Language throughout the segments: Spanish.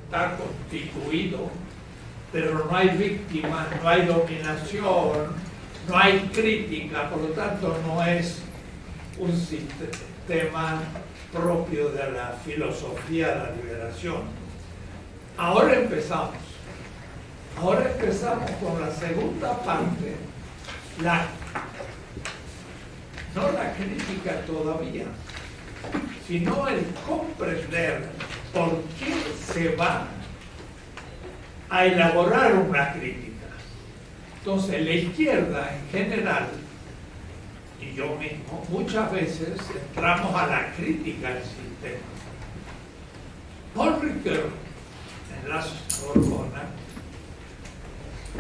está constituido, pero no hay víctimas, no hay dominación, no hay crítica, por lo tanto no es un sistema propio de la filosofía de la liberación. Ahora empezamos con la segunda parte, no la crítica todavía, sino el comprender por qué se va a elaborar una crítica. Entonces, la izquierda en general, y yo mismo, muchas veces entramos a la crítica del sistema. Paul Ricoeur, en La Sorbona,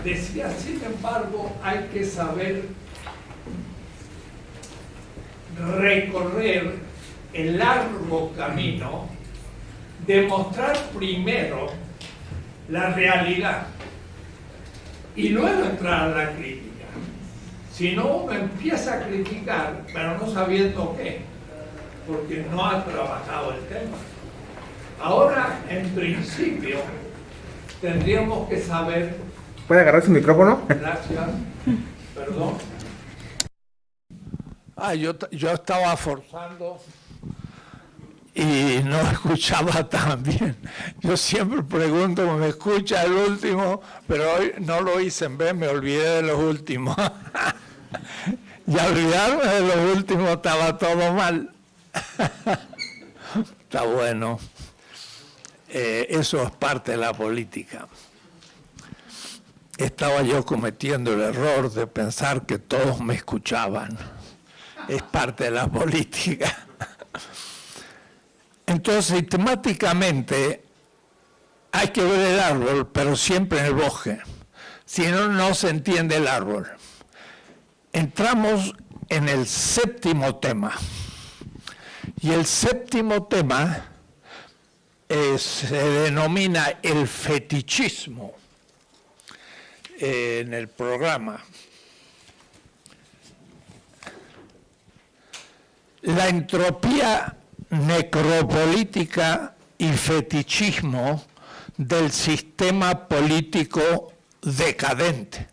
decía, sin embargo, hay que saber recorrer el largo camino de mostrar primero la realidad y luego entrar a la crítica. Si no, uno empieza a criticar, pero no sabiendo qué, porque no ha trabajado el tema. Ahora, en principio, tendríamos que saber... ¿Puede agarrar su micrófono? Gracias. Perdón. Yo estaba forzando y no escuchaba tan bien. Yo siempre pregunto, ¿me escucha el último? Pero hoy no lo hice, en vez me olvidé de los últimos. Y al olvidarme de los últimos estaba todo mal. Está bueno. Eso es parte de la política. Estaba yo cometiendo el error de pensar que todos me escuchaban. Es parte de la política. Entonces, sistemáticamente, hay que ver el árbol, pero siempre en el bosque. Si no, no se entiende el árbol. Entramos en el séptimo tema. Y el séptimo tema se denomina el fetichismo en el programa. La entropía necropolítica y fetichismo del sistema político decadente,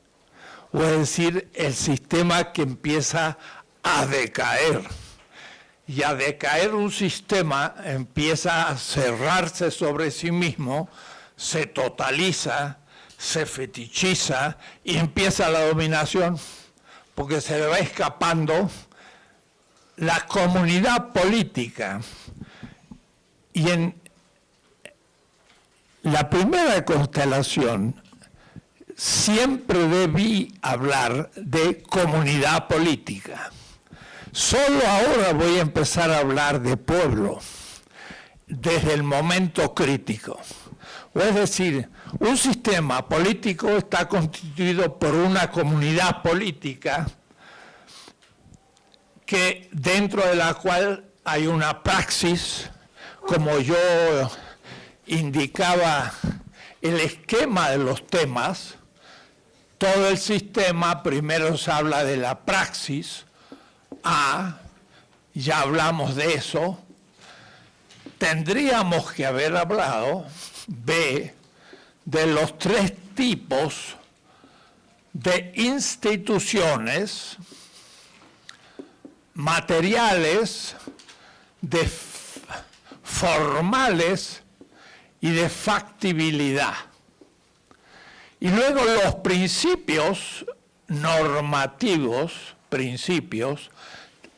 o es decir, el sistema que empieza a decaer. Y a decaer un sistema empieza a cerrarse sobre sí mismo, se totaliza, se fetichiza y empieza la dominación, porque se le va escapando la comunidad política. Y en la primera constelación siempre debí hablar de comunidad política. Solo ahora voy a empezar a hablar de pueblo, desde el momento crítico. Es decir, un sistema político está constituido por una comunidad política que dentro de la cual hay una praxis, como yo indicaba el esquema de los temas. Todo el sistema primero se habla de la praxis, A, ya hablamos de eso. Tendríamos que haber hablado, B, de los tres tipos de instituciones materiales, de formales y de factibilidad. Y luego los principios normativos, principios,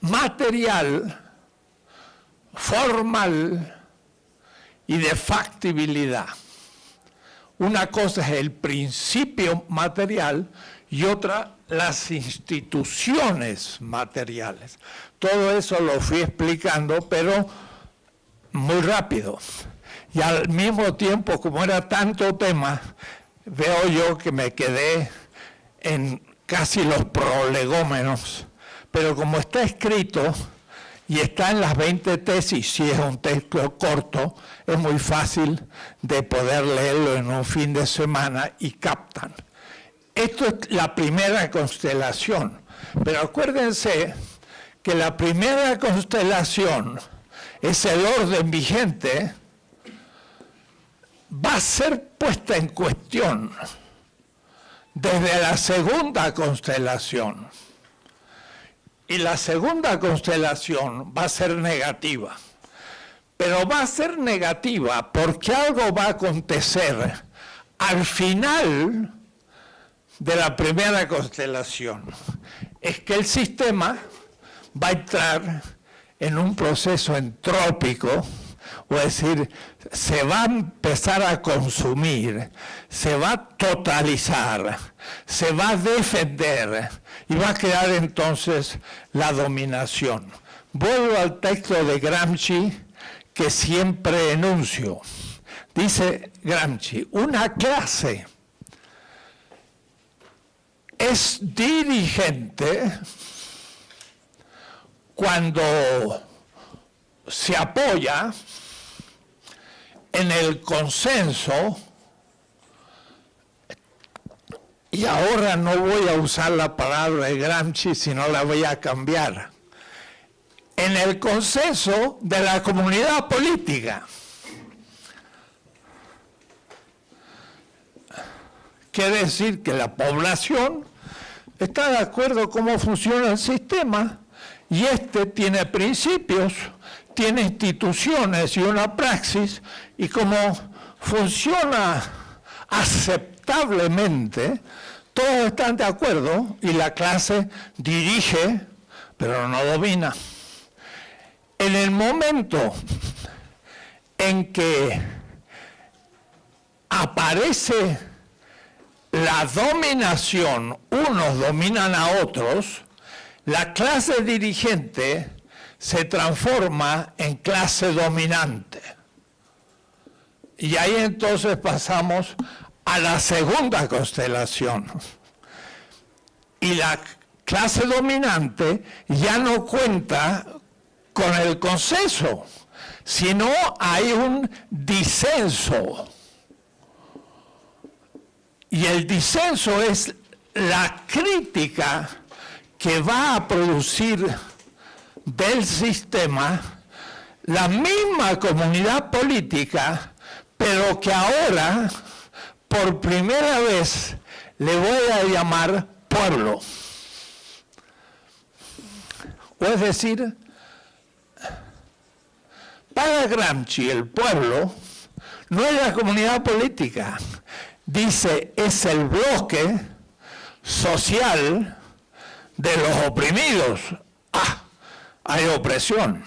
material, formal y de factibilidad. Una cosa es el principio material y otra las instituciones materiales. Todo eso lo fui explicando, pero muy rápido. Y al mismo tiempo, como era tanto tema, veo yo que me quedé en casi los prolegómenos. Pero como está escrito y está en las 20 tesis, si es un texto corto, es muy fácil de poder leerlo en un fin de semana y captan. Esto es la primera constelación, pero acuérdense que la primera constelación es el orden vigente, va a ser puesta en cuestión desde la segunda constelación. Y la segunda constelación va a ser negativa. Pero va a ser negativa porque algo va a acontecer al final de la primera constelación. Es que el sistema va a entrar en un proceso entrópico, o es decir, se va a empezar a consumir, se va a totalizar, se va a defender y va a crear entonces la dominación. Vuelvo al texto de Gramsci que siempre enuncio. Dice Gramsci, una clase es dirigente cuando se apoya en el consenso, y ahora no voy a usar la palabra de Gramsci, sino la voy a cambiar, en el consenso de la comunidad política. Quiere decir que la población está de acuerdo cómo funciona el sistema y este tiene principios, tiene instituciones y una praxis, y como funciona aceptablemente, todos están de acuerdo y la clase dirige, pero no domina. En el momento en que aparece la dominación, unos dominan a otros, la clase dirigente se transforma en clase dominante. Y ahí entonces pasamos a la segunda constelación. Y la clase dominante ya no cuenta con el consenso, sino hay un disenso. Y el disenso es la crítica que va a producir del sistema la misma comunidad política, pero que ahora, por primera vez, le voy a llamar pueblo. O es decir, para Gramsci el pueblo no es la comunidad política. Dice, es el bloque social de los oprimidos. Ah, hay opresión.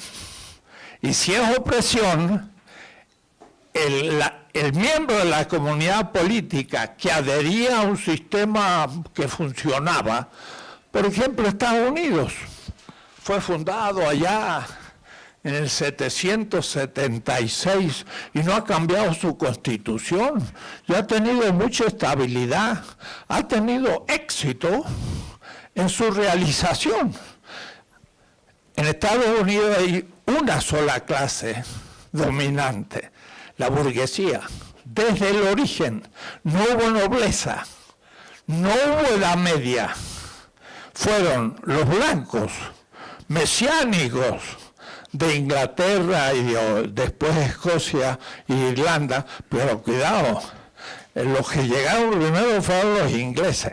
Y si es opresión, el miembro de la comunidad política que adhería a un sistema que funcionaba, por ejemplo, Estados Unidos, fue fundado allá en el 776 y no ha cambiado su constitución, y ha tenido mucha estabilidad, ha tenido éxito en su realización. En Estados Unidos hay una sola clase dominante, la burguesía. Desde el origen no hubo nobleza, no hubo edad media, fueron los blancos, mesiánicos, de Inglaterra y después Escocia e Irlanda, pero cuidado, los que llegaron primero fueron los ingleses.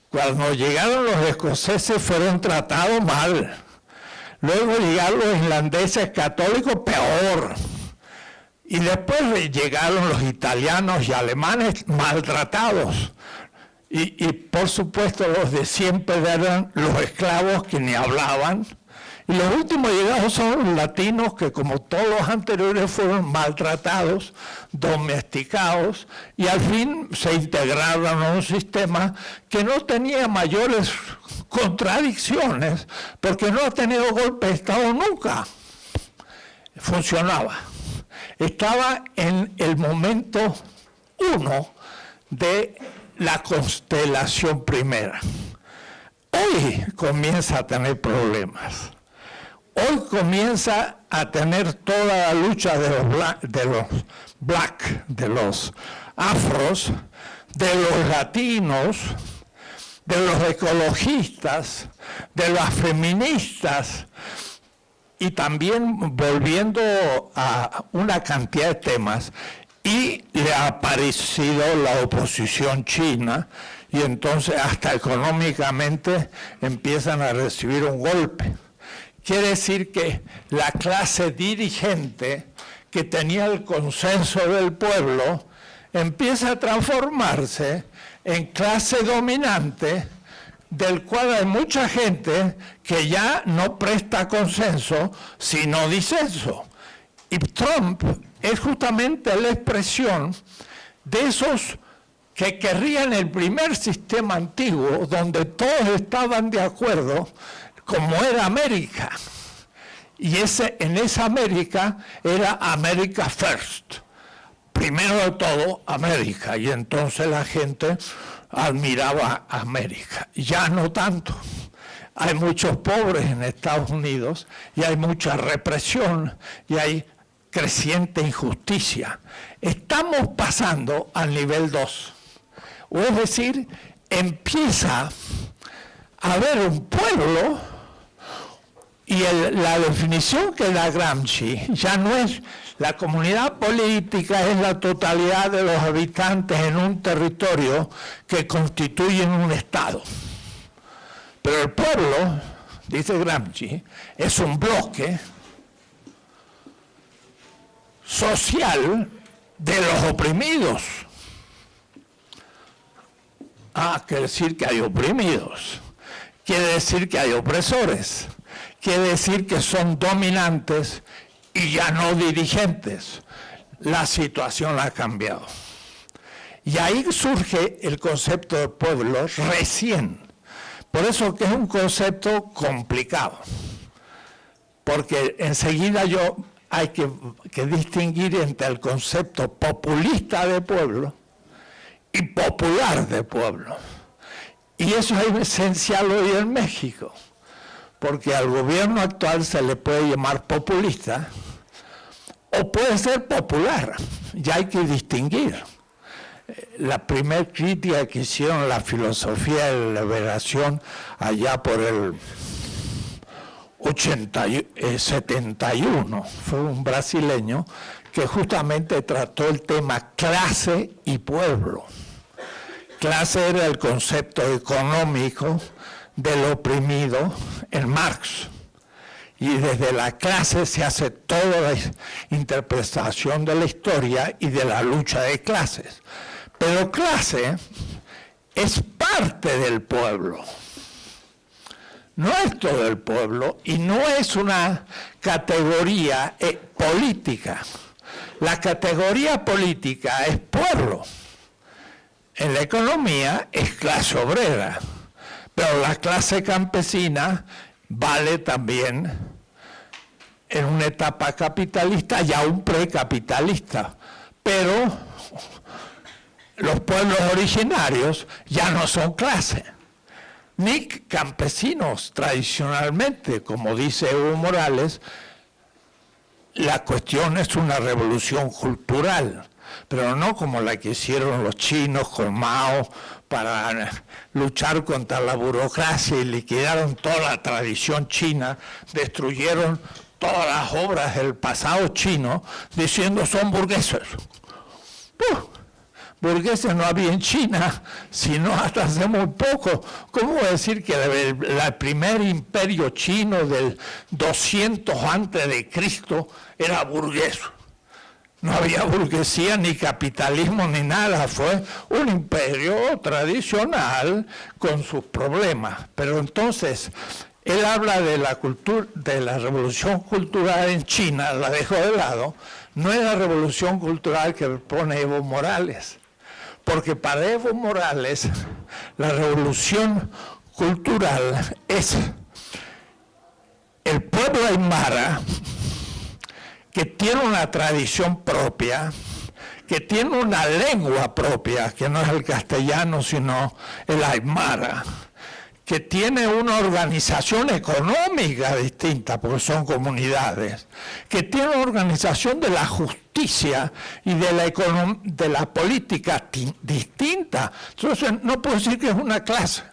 Cuando llegaron los escoceses fueron tratados mal. Luego llegaron los irlandeses católicos, peor. Y después llegaron los italianos y alemanes maltratados. Y por supuesto los de siempre eran los esclavos que ni hablaban. Y los últimos llegados son los latinos, que como todos los anteriores fueron maltratados, domesticados, y al fin se integraron a un sistema que no tenía mayores contradicciones, porque no ha tenido golpe de Estado nunca. Funcionaba. Estaba en el momento 1 de la constelación primera. Hoy comienza a tener problemas. Hoy comienza a tener toda la lucha de los afros, de los latinos, de los ecologistas, de las feministas, y también volviendo a una cantidad de temas, y le ha aparecido la oposición china, y entonces hasta económicamente empiezan a recibir un golpe. Quiere decir que la clase dirigente que tenía el consenso del pueblo empieza a transformarse en clase dominante, del cual hay mucha gente que ya no presta consenso, sino disenso. Y Trump es justamente la expresión de esos que querrían el primer sistema antiguo, donde todos estaban de acuerdo, como era América. Y en esa América era America First. Primero de todo, América. Y entonces la gente admiraba a América. Ya no tanto. Hay muchos pobres en Estados Unidos y hay mucha represión y hay creciente injusticia. Estamos pasando al nivel 2. O es decir, empieza a haber un pueblo y la definición que da Gramsci ya no es la comunidad política, es la totalidad de los habitantes en un territorio que constituyen un Estado. Pero el pueblo, dice Gramsci, es un bloque social de los oprimidos. Quiere decir que hay oprimidos, quiere decir que hay opresores, quiere decir que son dominantes y ya no dirigentes. La situación ha cambiado. Y ahí surge el concepto de pueblo recién. Por eso que es un concepto complicado. Porque enseguida hay que distinguir entre el concepto populista de pueblo y popular de pueblo. Y eso es esencial hoy en México, porque al gobierno actual se le puede llamar populista o puede ser popular, ya hay que distinguir. La primera crítica que hicieron la filosofía de la liberación allá por el 71, fue un brasileño que justamente trató el tema clase y pueblo. Clase era el concepto económico del oprimido en Marx. Y desde la clase se hace toda la interpretación de la historia y de la lucha de clases. Pero clase es parte del pueblo. No es todo el pueblo y no es una categoría política. La categoría política es pueblo. En la economía es clase obrera, pero la clase campesina vale también en una etapa capitalista y aún precapitalista. Pero los pueblos originarios ya no son clase, ni campesinos tradicionalmente, como dice Evo Morales. La cuestión es una revolución cultural, pero no como la que hicieron los chinos con Mao para luchar contra la burocracia y liquidaron toda la tradición china, destruyeron todas las obras del pasado chino diciendo son burgueses. Burgueses no había en China, sino hasta hace muy poco. ¿Cómo decir que el primer imperio chino del 200 antes de Cristo era burgués? No había burguesía, ni capitalismo, ni nada. Fue un imperio tradicional con sus problemas. Pero entonces, él habla de la cultura, de la revolución cultural en China, la dejó de lado. No es la revolución cultural que propone Evo Morales. Porque para Evo Morales, la revolución cultural es el pueblo aymara, que tiene una tradición propia, que tiene una lengua propia, que no es el castellano, sino el aymara, que tiene una organización económica distinta, porque son comunidades, que tiene una organización de la justicia y de la política distinta. Entonces, no puedo decir que es una clase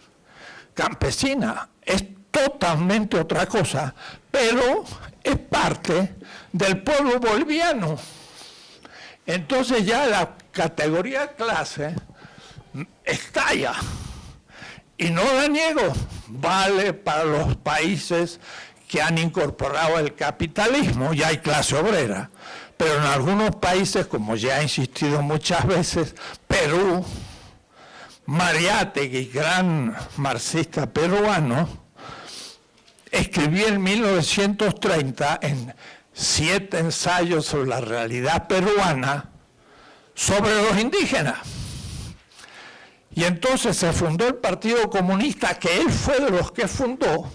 campesina, es totalmente otra cosa, pero es parte del pueblo boliviano. Entonces ya la categoría clase estalla. Y no la niego, vale para los países que han incorporado el capitalismo, ya hay clase obrera. Pero en algunos países, como ya he insistido muchas veces, Perú, Mariátegui, gran marxista peruano, escribió en 1930 en 7 ensayos sobre la realidad peruana sobre los indígenas. Y entonces se fundó el Partido Comunista, que él fue de los que fundó,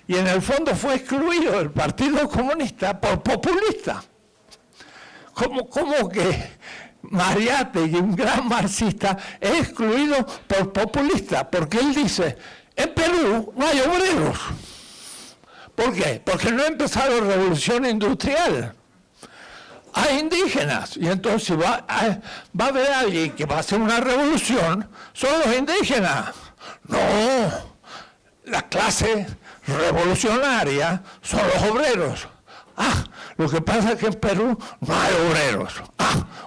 y en el fondo fue excluido del Partido Comunista por populista. ¿Cómo que Mariátegui, un gran marxista, es excluido por populista? Porque él dice, en Perú no hay obreros. ¿Por qué? Porque no ha empezado la revolución industrial. Hay indígenas, y entonces va a haber alguien que va a hacer una revolución, son los indígenas. No, la clase revolucionaria son los obreros. Lo que pasa es que en Perú no hay obreros.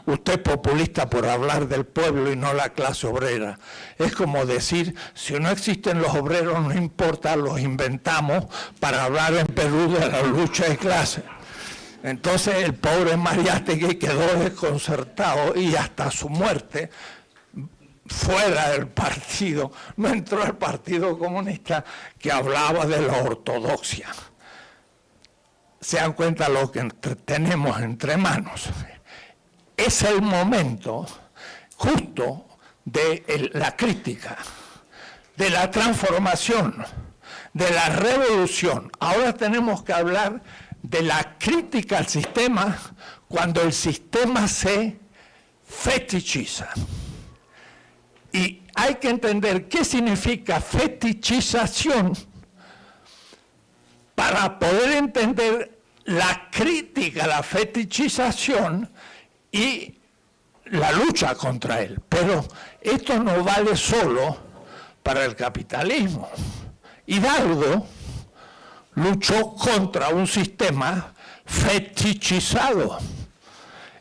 Usted es populista por hablar del pueblo y no la clase obrera. Es como decir, si no existen los obreros, no importa, los inventamos para hablar en Perú de la lucha de clase. Entonces el pobre Mariátegui quedó desconcertado y hasta su muerte, fuera del partido, no entró al Partido Comunista, que hablaba de la ortodoxia. Se dan cuenta lo que tenemos entre manos. Es el momento justo de la crítica, de la transformación, de la revolución. Ahora tenemos que hablar de la crítica al sistema cuando el sistema se fetichiza. Y hay que entender qué significa fetichización para poder entender la crítica a la fetichización y la lucha contra él. Pero esto no vale solo para el capitalismo. Hidalgo luchó contra un sistema fetichizado.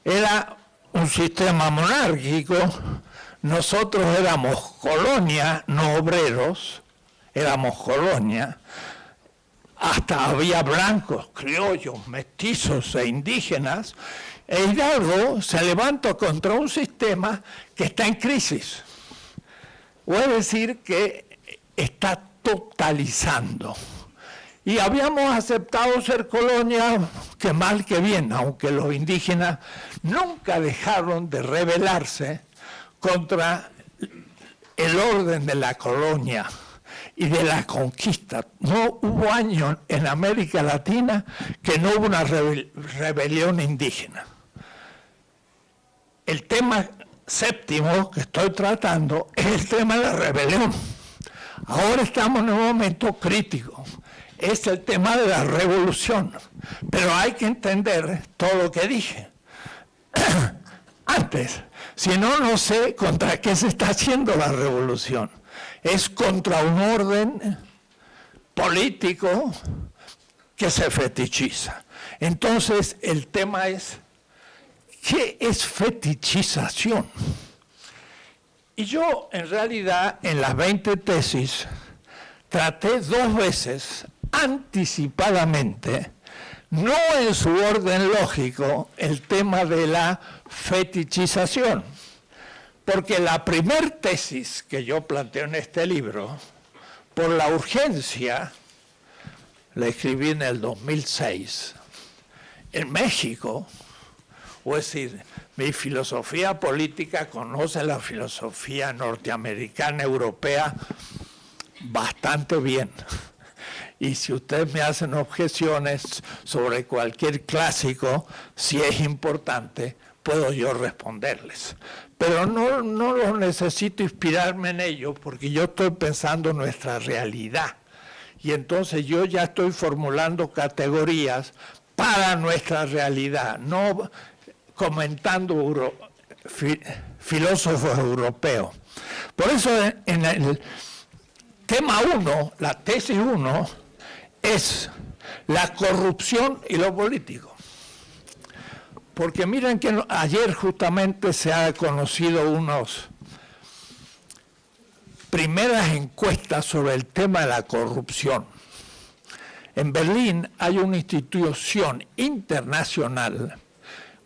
Era un sistema monárquico. Nosotros éramos colonia, no obreros, éramos colonia. Hasta había blancos, criollos, mestizos e indígenas. E Hidalgo se levantó contra un sistema que está en crisis. Voy a decir que está totalizando. Y habíamos aceptado ser colonia, que mal que bien, aunque los indígenas nunca dejaron de rebelarse contra el orden de la colonia y de la conquista. No hubo año en América Latina que no hubo una rebelión indígena. El tema séptimo que estoy tratando es el tema de la rebelión. Ahora estamos en un momento crítico. Es el tema de la revolución. Pero hay que entender todo lo que dije antes. Si no, no sé contra qué se está haciendo la revolución. Es contra un orden político que se fetichiza. Entonces, el tema es, ¿qué es fetichización? Y yo, en realidad, en las 20 tesis, traté 2 veces, anticipadamente, no en su orden lógico, el tema de la fetichización. Porque la primer tesis que yo planteo en este libro, por la urgencia, la escribí en el 2006, en México, o es decir, mi filosofía política conoce la filosofía norteamericana, europea, bastante bien. Y si ustedes me hacen objeciones sobre cualquier clásico, si es importante, puedo yo responderles. Pero no lo necesito inspirarme en ello, porque yo estoy pensando en nuestra realidad. Y entonces yo ya estoy formulando categorías para nuestra realidad, no comentando filósofos europeos. Por eso en el tema 1, la tesis 1, es la corrupción y lo político. porque miren que ayer justamente se ha conocido unas primeras encuestas sobre el tema de la corrupción. En Berlín hay una institución internacional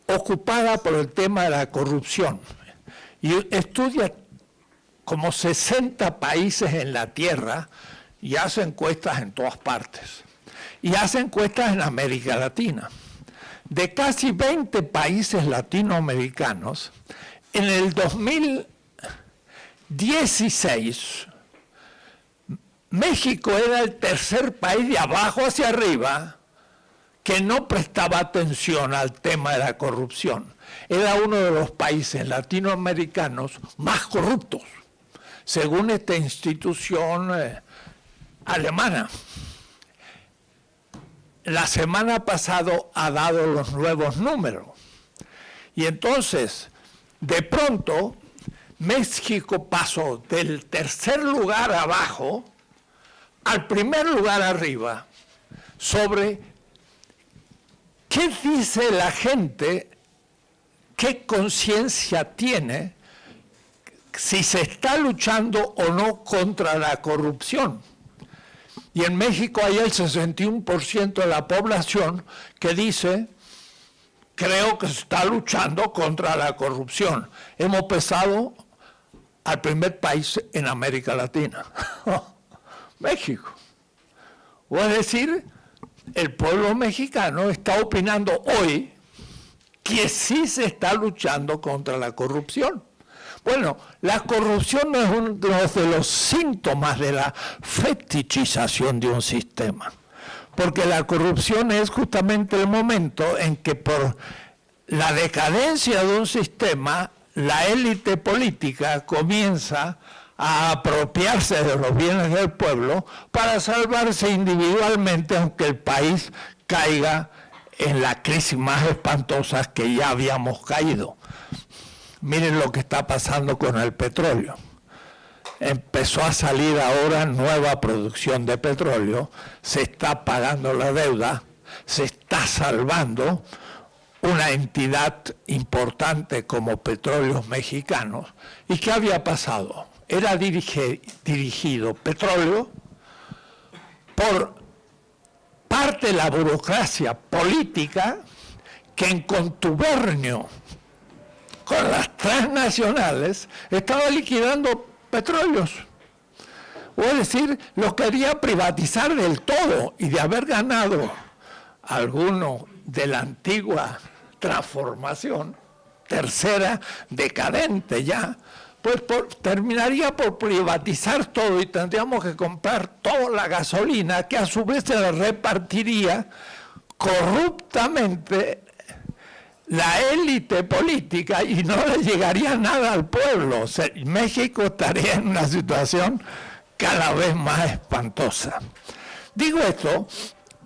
ocupada por el tema de la corrupción y estudia como 60 países en la Tierra y hace encuestas en todas partes. Y hace encuestas en América Latina. De casi 20 países latinoamericanos, en el 2016, México era el tercer país de abajo hacia arriba que no prestaba atención al tema de la corrupción. Era uno de los países latinoamericanos más corruptos, según esta institución alemana. La semana pasada ha dado los nuevos números. Y entonces, de pronto, México pasó del tercer lugar abajo al primer lugar arriba sobre qué dice la gente, qué conciencia tiene, si se está luchando o no contra la corrupción. Y en México hay el 61% de la población que dice, creo que se está luchando contra la corrupción. Hemos pasado al primer país en América Latina, México. O es decir, el pueblo mexicano está opinando hoy que sí se está luchando contra la corrupción. Bueno, la corrupción no es uno de los síntomas de la fetichización de un sistema, porque la corrupción es justamente el momento en que por la decadencia de un sistema, la élite política comienza a apropiarse de los bienes del pueblo para salvarse individualmente, aunque el país caiga en la crisis más espantosa que ya habíamos caído. Miren lo que está pasando con el petróleo. Empezó a salir ahora nueva producción de petróleo, se está pagando la deuda, se está salvando una entidad importante como Petróleos Mexicanos. ¿Y qué había pasado? Era dirigido petróleo por parte de la burocracia política que en contubernio con las transnacionales estaba liquidando petróleos. O es decir, lo quería privatizar del todo, y de haber ganado alguno de la antigua transformación, tercera, decadente ya, pues terminaría por privatizar todo y tendríamos que comprar toda la gasolina que a su vez se la repartiría corruptamente la élite política y no le llegaría nada al pueblo. O sea, México estaría en una situación cada vez más espantosa. Digo esto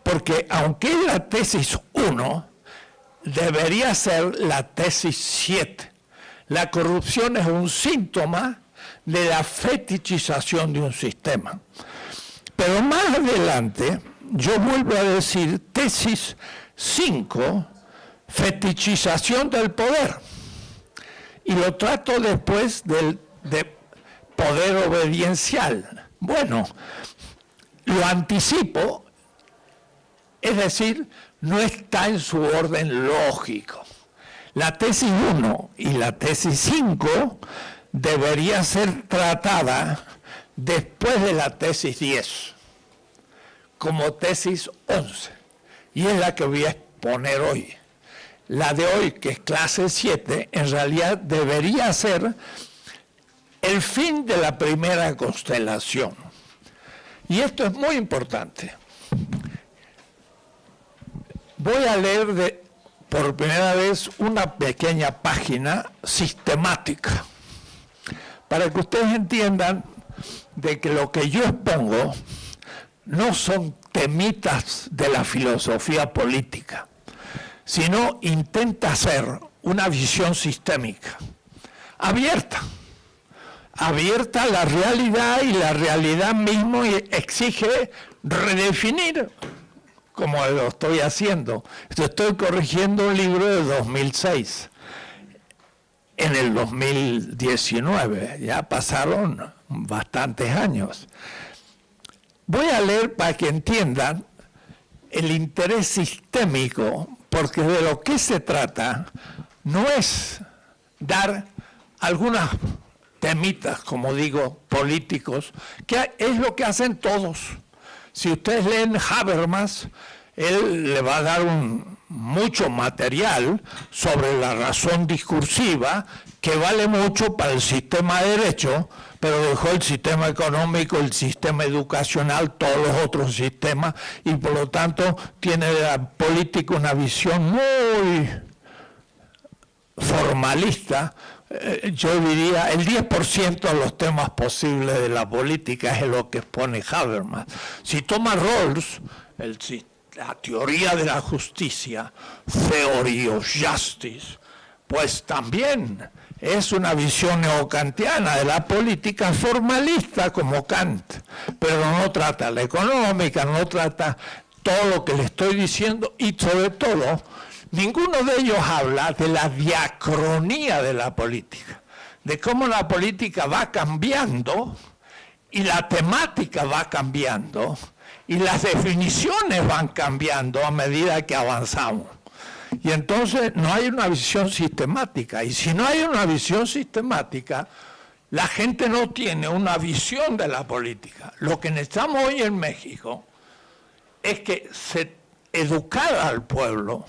porque aunque es la tesis 1, debería ser la tesis 7. La corrupción es un síntoma de la fetichización de un sistema. Pero más adelante, yo vuelvo a decir tesis 5, fetichización del poder. Y lo trato después de poder obediencial. Bueno, lo anticipo, es decir, no está en su orden lógico. La tesis 1 y la tesis 5 debería ser tratada después de la tesis 10, como tesis 11. Y es la que voy a exponer hoy. La de hoy, que es clase 7, en realidad debería ser el fin de la primera constelación. Y esto es muy importante. Voy a leer por primera vez una pequeña página sistemática, para que ustedes entiendan de que lo que yo expongo no son temitas de la filosofía política, sino intenta ser una visión sistémica, abierta a la realidad, y la realidad mismo exige redefinir como lo estoy haciendo. Estoy corrigiendo un libro de 2006. En el 2019, ya pasaron bastantes años. Voy a leer para que entiendan el interés sistémico, porque de lo que se trata no es dar algunas temitas, como digo, políticos, que es lo que hacen todos. Si ustedes leen Habermas, él le va a dar mucho material sobre la razón discursiva, que vale mucho para el sistema de derecho, pero dejó el sistema económico, el sistema educacional, todos los otros sistemas, y por lo tanto tiene de la política una visión muy formalista. Yo diría el 10% de los temas posibles de la política es lo que expone Habermas. Si toma Rawls, la teoría de la justicia, Theory of Justice, pues también es una visión neocantiana de la política formalista como Kant, pero no trata la económica, no trata todo lo que le estoy diciendo, y sobre todo, ninguno de ellos habla de la diacronía de la política, de cómo la política va cambiando y la temática va cambiando y las definiciones van cambiando a medida que avanzamos. Y entonces no hay una visión sistemática. Y si no hay una visión sistemática, la gente no tiene una visión de la política. Lo que necesitamos hoy en México es que se educara al pueblo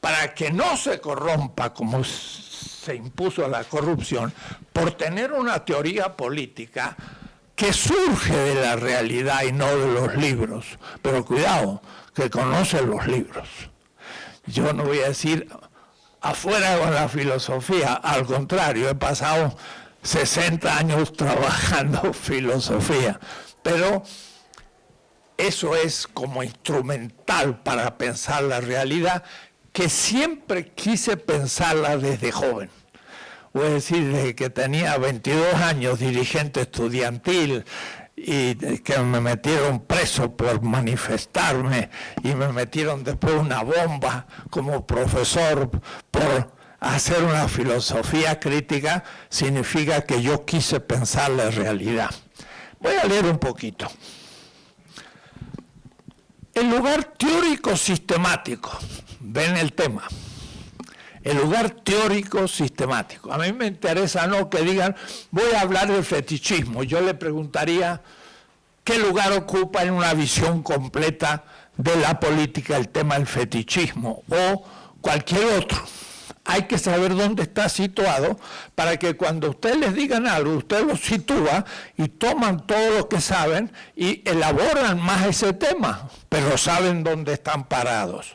para que no se corrompa como se impuso la corrupción por tener una teoría política que surge de la realidad y no de los libros. Pero cuidado, que conoce los libros. Yo no voy a decir afuera con la filosofía, al contrario, he pasado 60 años trabajando filosofía, pero eso es como instrumental para pensar la realidad, que siempre quise pensarla desde joven. Voy a decir, desde que tenía 22 años, dirigente estudiantil, y que me metieron preso por manifestarme, y me metieron después una bomba como profesor por hacer una filosofía crítica, significa que yo quise pensar la realidad. Voy a leer un poquito. El lugar teórico sistemático, ven el tema. El lugar teórico sistemático. A mí me interesa no que digan, voy a hablar del fetichismo. Yo le preguntaría, ¿qué lugar ocupa en una visión completa de la política el tema del fetichismo o cualquier otro? Hay que saber dónde está situado para que cuando ustedes les digan algo, usted lo sitúa y toman todo lo que saben y elaboran más ese tema, pero saben dónde están parados.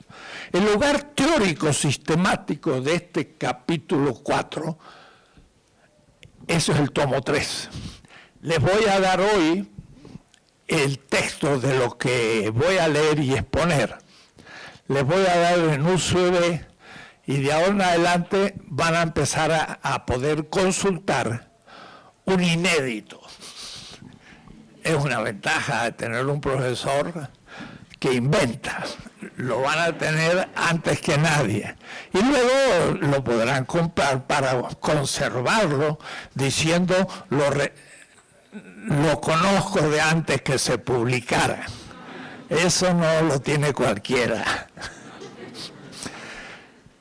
El lugar teórico sistemático de este capítulo 4, eso es el tomo 3. Les voy a dar hoy el texto de lo que voy a leer y exponer. Les voy a dar en USB y de ahora en adelante van a empezar a poder consultar un inédito. Es una ventaja de tener un profesor que inventa. Lo van a tener antes que nadie. Y luego lo podrán comprar para conservarlo, diciendo lo conozco de antes que se publicara. Eso no lo tiene cualquiera.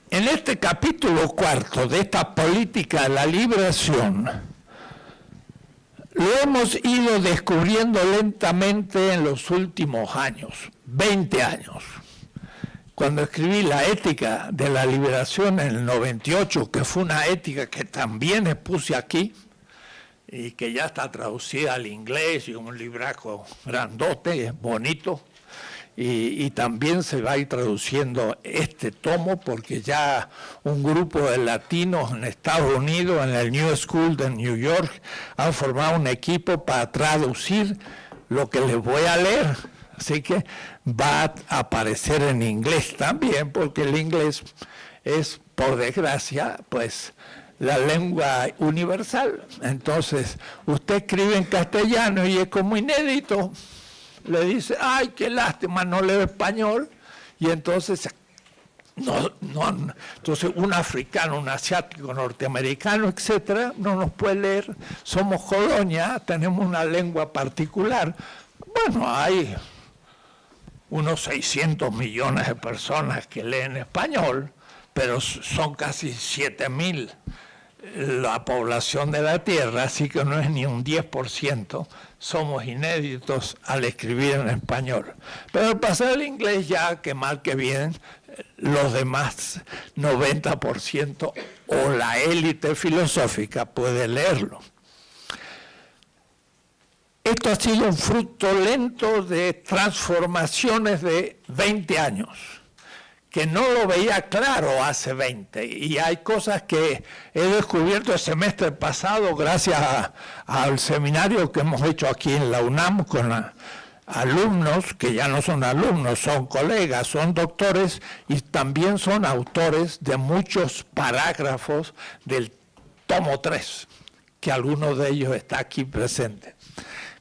En este capítulo 4 de esta política de la liberación, lo hemos ido descubriendo lentamente en los últimos años, 20 años. Cuando escribí La ética de la liberación en el 98, que fue una ética que también expuse aquí, y que ya está traducida al inglés, y un libraco grandote, bonito, y también se va a ir traduciendo este tomo, porque ya un grupo de latinos en Estados Unidos, en el New School de New York, han formado un equipo para traducir lo que les voy a leer. Así que va a aparecer en inglés también, porque el inglés es, por desgracia, pues la lengua universal. Entonces, usted escribe en castellano y es como inédito. le dice, ay, qué lástima, no leo español, y entonces, entonces un africano, un asiático, norteamericano, etcétera, no nos puede leer, somos colonia, tenemos una lengua particular. Bueno, hay unos 600 millones de personas que leen español, pero son casi 7.000 la población de la Tierra, así que no es ni un 10%, somos inéditos al escribir en español. Pero al pasar el inglés ya, que mal que bien, los demás 90% o la élite filosófica puede leerlo. Esto ha sido un fruto lento de transformaciones de 20 años, que no lo veía claro hace 20, y hay cosas que he descubierto el semestre pasado gracias al seminario que hemos hecho aquí en la UNAM con alumnos, que ya no son alumnos, son colegas, son doctores y también son autores de muchos parágrafos del tomo 3, que alguno de ellos está aquí presente.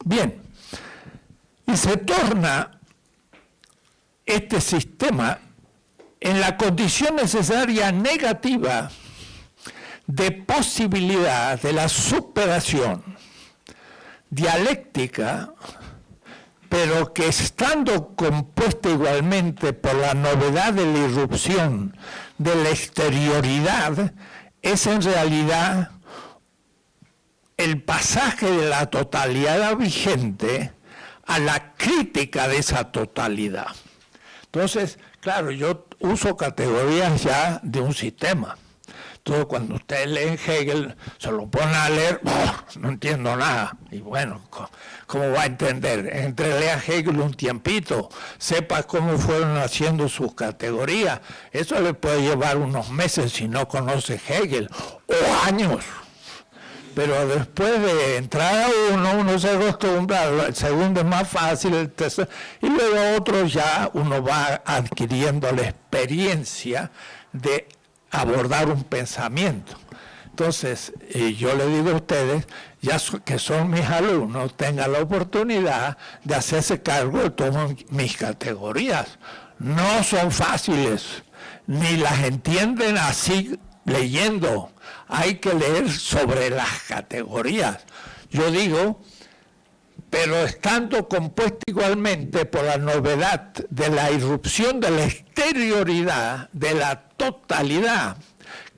Bien, y se torna este sistema en la condición necesaria negativa de posibilidad de la superación dialéctica, pero que estando compuesta igualmente por la novedad de la irrupción de la exterioridad, es en realidad el pasaje de la totalidad vigente a la crítica de esa totalidad. Entonces, claro, yo uso categorías ya de un sistema. Entonces, cuando ustedes leen Hegel, se lo ponen a leer, no entiendo nada. Y bueno, ¿cómo va a entender? Entre lea Hegel un tiempito, sepa cómo fueron haciendo sus categorías. Eso le puede llevar unos meses si no conoce Hegel, o años. Pero después de entrar a uno se acostumbra, el segundo es más fácil, el tercero, y luego otros ya uno va adquiriendo la experiencia de abordar un pensamiento. Entonces, yo le digo a ustedes, ya que son mis alumnos, tengan la oportunidad de hacerse cargo de todas mis categorías. No son fáciles, ni las entienden así leyendo. Hay que leer sobre las categorías. Yo digo, pero estando compuesta igualmente por la novedad de la irrupción de la exterioridad, de la totalidad.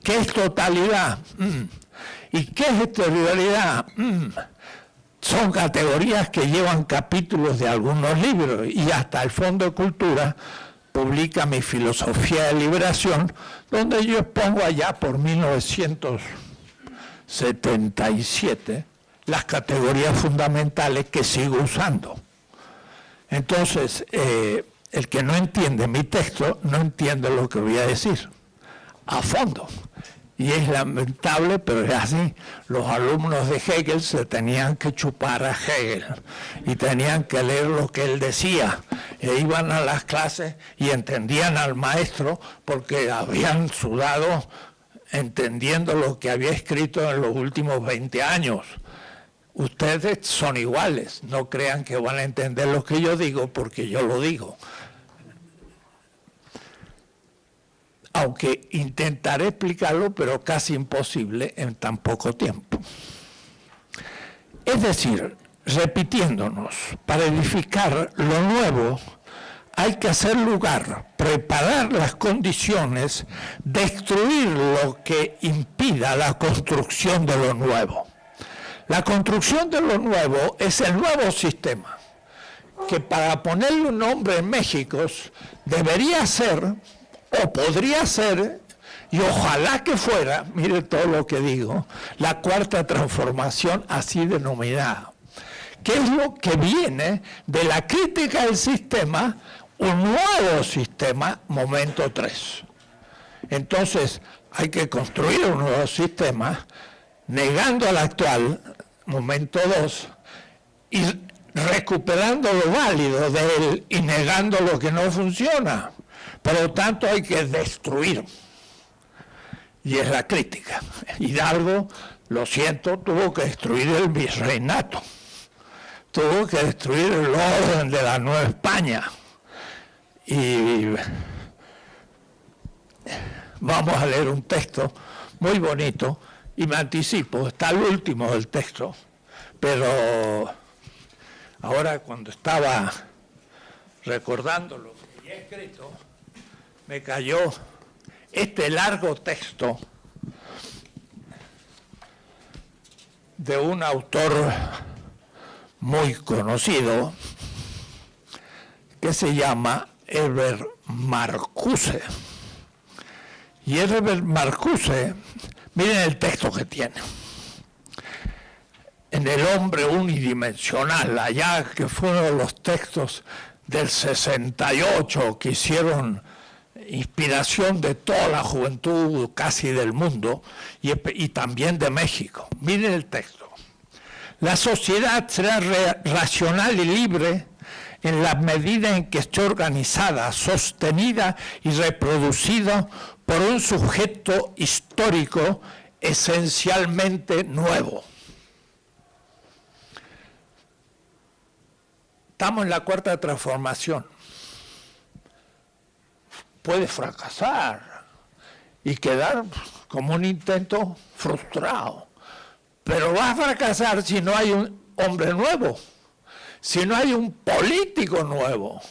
¿Qué es totalidad? ¿Y qué es exterioridad? Son categorías que llevan capítulos de algunos libros, y hasta el Fondo de Cultura publica Mi Filosofía de Liberación, donde yo expongo allá por 1977 las categorías fundamentales que sigo usando. Entonces, el que no entiende mi texto no entiende lo que voy a decir a fondo. Y es lamentable, pero es así. Los alumnos de Hegel se tenían que chupar a Hegel y tenían que leer lo que él decía. E iban a las clases y entendían al maestro porque habían sudado entendiendo lo que había escrito en los últimos 20 años. Ustedes son iguales, no crean que van a entender lo que yo digo porque yo lo digo. Aunque intentaré explicarlo, pero casi imposible en tan poco tiempo. Es decir, repitiéndonos, para edificar lo nuevo hay que hacer lugar, preparar las condiciones, destruir lo que impida la construcción de lo nuevo. La construcción de lo nuevo es el nuevo sistema, que para ponerle un nombre en México debería ser, o podría ser, y ojalá que fuera, mire todo lo que digo, la cuarta transformación así denominada, que es lo que viene de la crítica del sistema, un nuevo sistema, momento 3. Entonces, hay que construir un nuevo sistema, negando al actual, momento 2, y recuperando lo válido de él y negando lo que no funciona. Por lo tanto, hay que destruir. Y es la crítica. Hidalgo, lo siento, tuvo que destruir el virreinato. tuvo que destruir el orden de la Nueva España. Y vamos a leer un texto muy bonito, y me anticipo, está al último del texto, pero ahora cuando estaba recordando lo que había escrito, me cayó este largo texto de un autor muy conocido que se llama Herbert Marcuse. Y Herbert Marcuse, miren el texto que tiene. En El hombre unidimensional, allá que fueron los textos del 68 que hicieron inspiración de toda la juventud casi del mundo y también de México. Miren el texto. La sociedad será racional y libre en la medida en que esté organizada, sostenida y reproducida por un sujeto histórico esencialmente nuevo. Estamos en la cuarta transformación. Puede fracasar y quedar como un intento frustrado, pero va a fracasar si no hay un hombre nuevo, si no hay un político nuevo.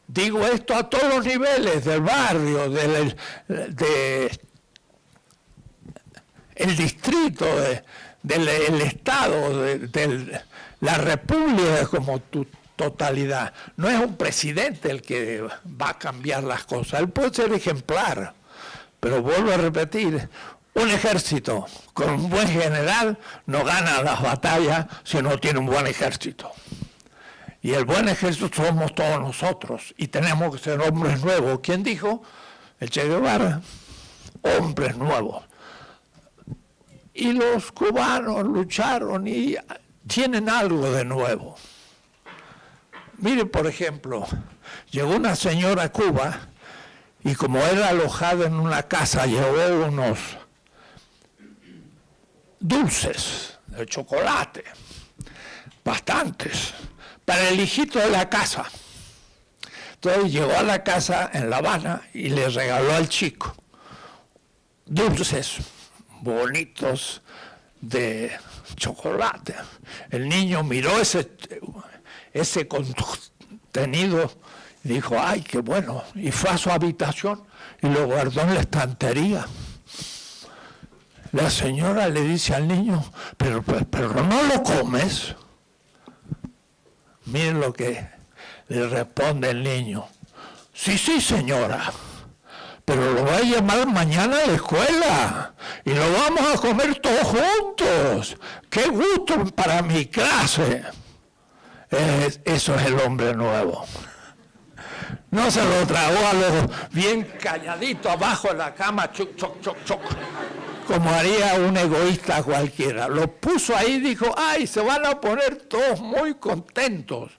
Digo esto a todos los niveles, del barrio, del distrito, del estado, de la república como totalidad. No es un presidente el que va a cambiar las cosas, él puede ser ejemplar, pero vuelvo a repetir, un ejército con un buen general no gana las batallas si no tiene un buen ejército. Y el buen ejército somos todos nosotros y tenemos que ser hombres nuevos. ¿Quién dijo? El Che Guevara. Hombres nuevos. Y los cubanos lucharon y tienen algo de nuevo. Mire, por ejemplo, llegó una señora a Cuba y como era alojada en una casa, llevó unos dulces de chocolate, bastantes, para el hijito de la casa. Entonces llegó a la casa en La Habana y le regaló al chico dulces bonitos de chocolate. El niño miró ese contenido y dijo, ay, qué bueno. Y fue a su habitación y lo guardó en la estantería. La señora le dice al niño, pero no lo comes. Miren lo que le responde el niño. Sí, señora, pero lo voy a llamar mañana a la escuela y lo vamos a comer todos juntos. ¡Qué gusto para mi clase! Eso es el hombre nuevo. No se lo tragó a los bien calladito abajo en la cama, choc, como haría un egoísta cualquiera. Lo puso ahí y dijo, ay, se van a poner todos muy contentos.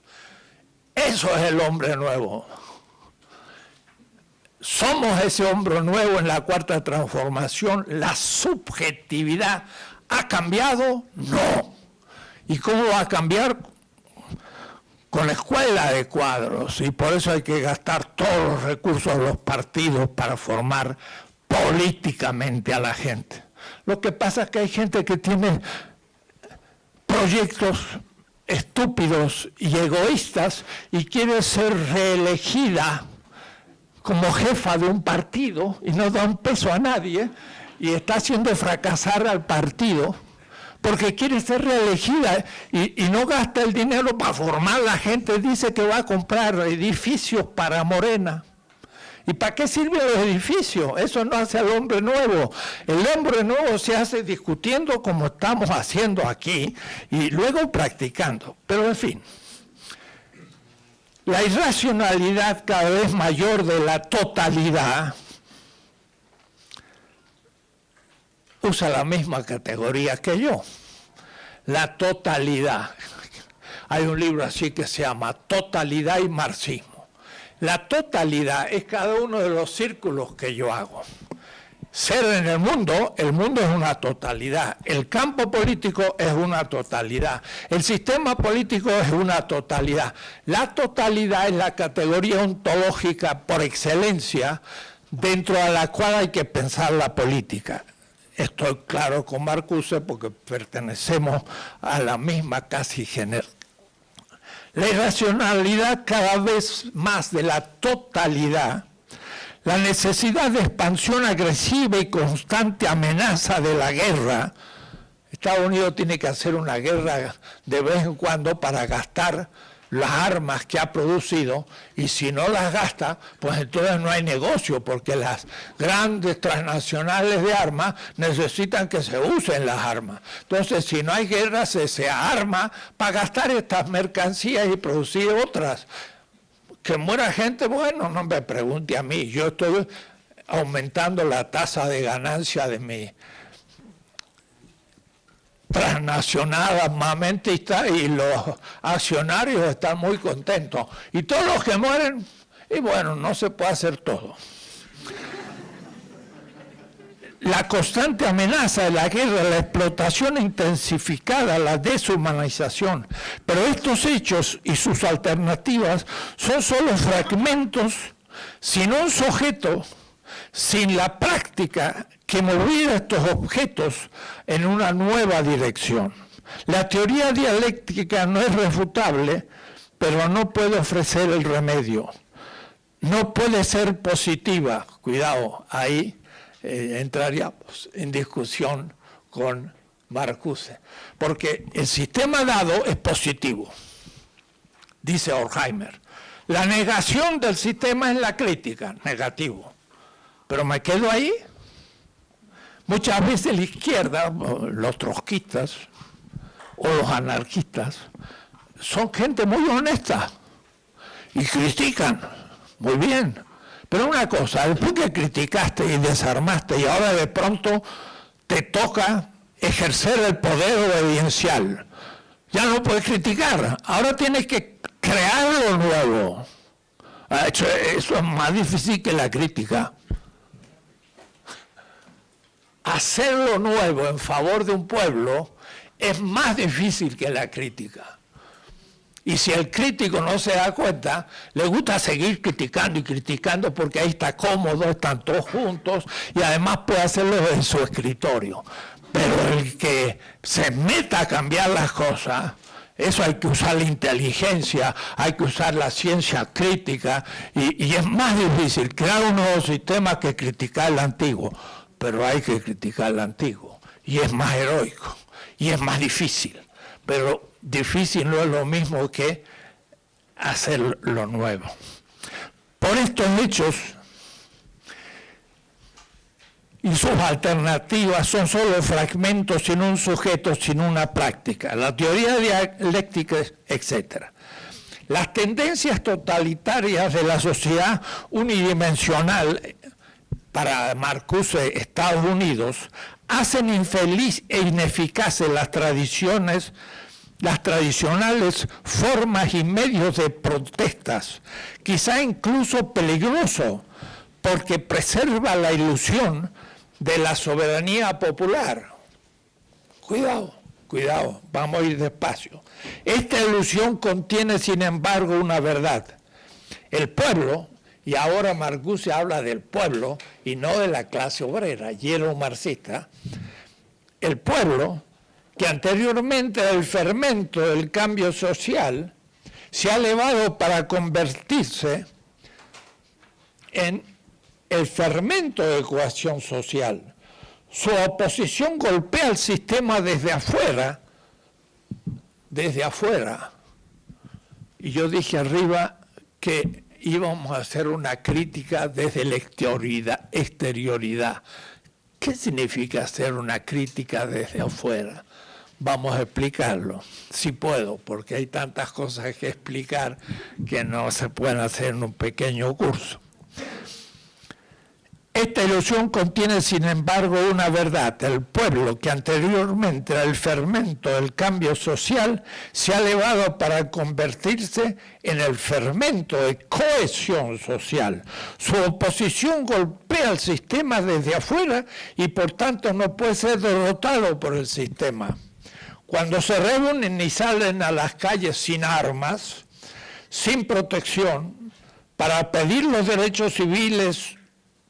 Eso es el hombre nuevo. ¿Somos ese hombre nuevo en la cuarta transformación? ¿La subjetividad ha cambiado? No. ¿Y cómo va a cambiar? Con la escuela de cuadros. Y por eso hay que gastar todos los recursos de los partidos para formar políticamente a la gente. Lo que pasa es que hay gente que tiene proyectos estúpidos y egoístas y quiere ser reelegida como jefa de un partido y no da un peso a nadie y está haciendo fracasar al partido porque quiere ser reelegida y no gasta el dinero para formar la gente. Dice que va a comprar edificios para Morena. ¿Y para qué sirven los edificios? Eso no hace al hombre nuevo. El hombre nuevo se hace discutiendo como estamos haciendo aquí y luego practicando. Pero en fin, la irracionalidad cada vez mayor de la totalidad usa la misma categoría que yo. La totalidad. Hay un libro así que se llama Totalidad y Marxismo. La totalidad es cada uno de los círculos que yo hago. ser en el mundo es una totalidad, el campo político es una totalidad, el sistema político es una totalidad. La totalidad es la categoría ontológica por excelencia dentro de la cual hay que pensar la política. Estoy claro con Marcuse porque pertenecemos a la misma casi generación. La irracionalidad cada vez más de la totalidad, la necesidad de expansión agresiva y constante amenaza de la guerra. Estados Unidos tiene que hacer una guerra de vez en cuando para gastar las armas que ha producido, y si no las gasta, pues entonces no hay negocio, porque las grandes transnacionales de armas necesitan que se usen las armas. Entonces, si no hay guerra, se arma para gastar estas mercancías y producir otras. Que muera gente, bueno, no me pregunte a mí, yo estoy aumentando la tasa de ganancia de mi transnacional armamentista y los accionarios están muy contentos. Y todos los que mueren, y bueno, no se puede hacer todo. La constante amenaza de la guerra, la explotación intensificada, la deshumanización. Pero estos hechos y sus alternativas son solo fragmentos, sin un sujeto, sin la práctica que moviera estos objetos en una nueva dirección. La teoría dialéctica no es refutable, pero no puede ofrecer el remedio. No puede ser positiva. Cuidado, ahí entraríamos en discusión con Marcuse. Porque el sistema dado es positivo, dice Horkheimer. La negación del sistema es la crítica, negativo. Pero me quedo ahí. Muchas veces la izquierda, los trotskistas o los anarquistas, son gente muy honesta y critican, muy bien. Pero una cosa, después que criticaste y desarmaste y ahora de pronto te toca ejercer el poder obediencial, ya no puedes criticar, ahora tienes que crear lo nuevo. Eso es más difícil que la crítica. Hacer lo nuevo en favor de un pueblo es más difícil que la crítica. Y si el crítico no se da cuenta, le gusta seguir criticando y criticando porque ahí está cómodo, están todos juntos y además puede hacerlo en su escritorio. Pero el que se meta a cambiar las cosas, eso hay que usar la inteligencia, hay que usar la ciencia crítica y es más difícil crear un nuevo sistema que criticar el antiguo. Pero hay que criticar el antiguo y es más heroico y es más difícil. Pero difícil no es lo mismo que hacer lo nuevo. Por estos hechos y sus alternativas son solo fragmentos sin un sujeto, sin una práctica. La teoría dialéctica, etc. Las tendencias totalitarias de la sociedad unidimensional, para Marcuse, Estados Unidos, hacen infeliz e ineficaces las tradicionales formas y medios de protestas, quizá incluso peligroso, porque preserva la ilusión de la soberanía popular. Cuidado, cuidado, vamos a ir despacio. Esta ilusión contiene, sin embargo, una verdad. El pueblo, y ahora Marcuse habla del pueblo y no de la clase obrera, y era un marxista, el pueblo, que anteriormente era el fermento del cambio social, se ha elevado para convertirse en el fermento de cohesión social. Su oposición golpea al sistema desde afuera, y yo dije arriba que íbamos a hacer una crítica desde la exterioridad. ¿Qué significa hacer una crítica desde afuera? Vamos a explicarlo, si puedo, porque hay tantas cosas que explicar que no se pueden hacer en un pequeño curso. Esta ilusión contiene, sin embargo, una verdad. El pueblo, que anteriormente era el fermento del cambio social, se ha elevado para convertirse en el fermento de cohesión social. Su oposición golpea al sistema desde afuera y, por tanto, no puede ser derrotado por el sistema. Cuando se reúnen y salen a las calles sin armas, sin protección, para pedir los derechos civiles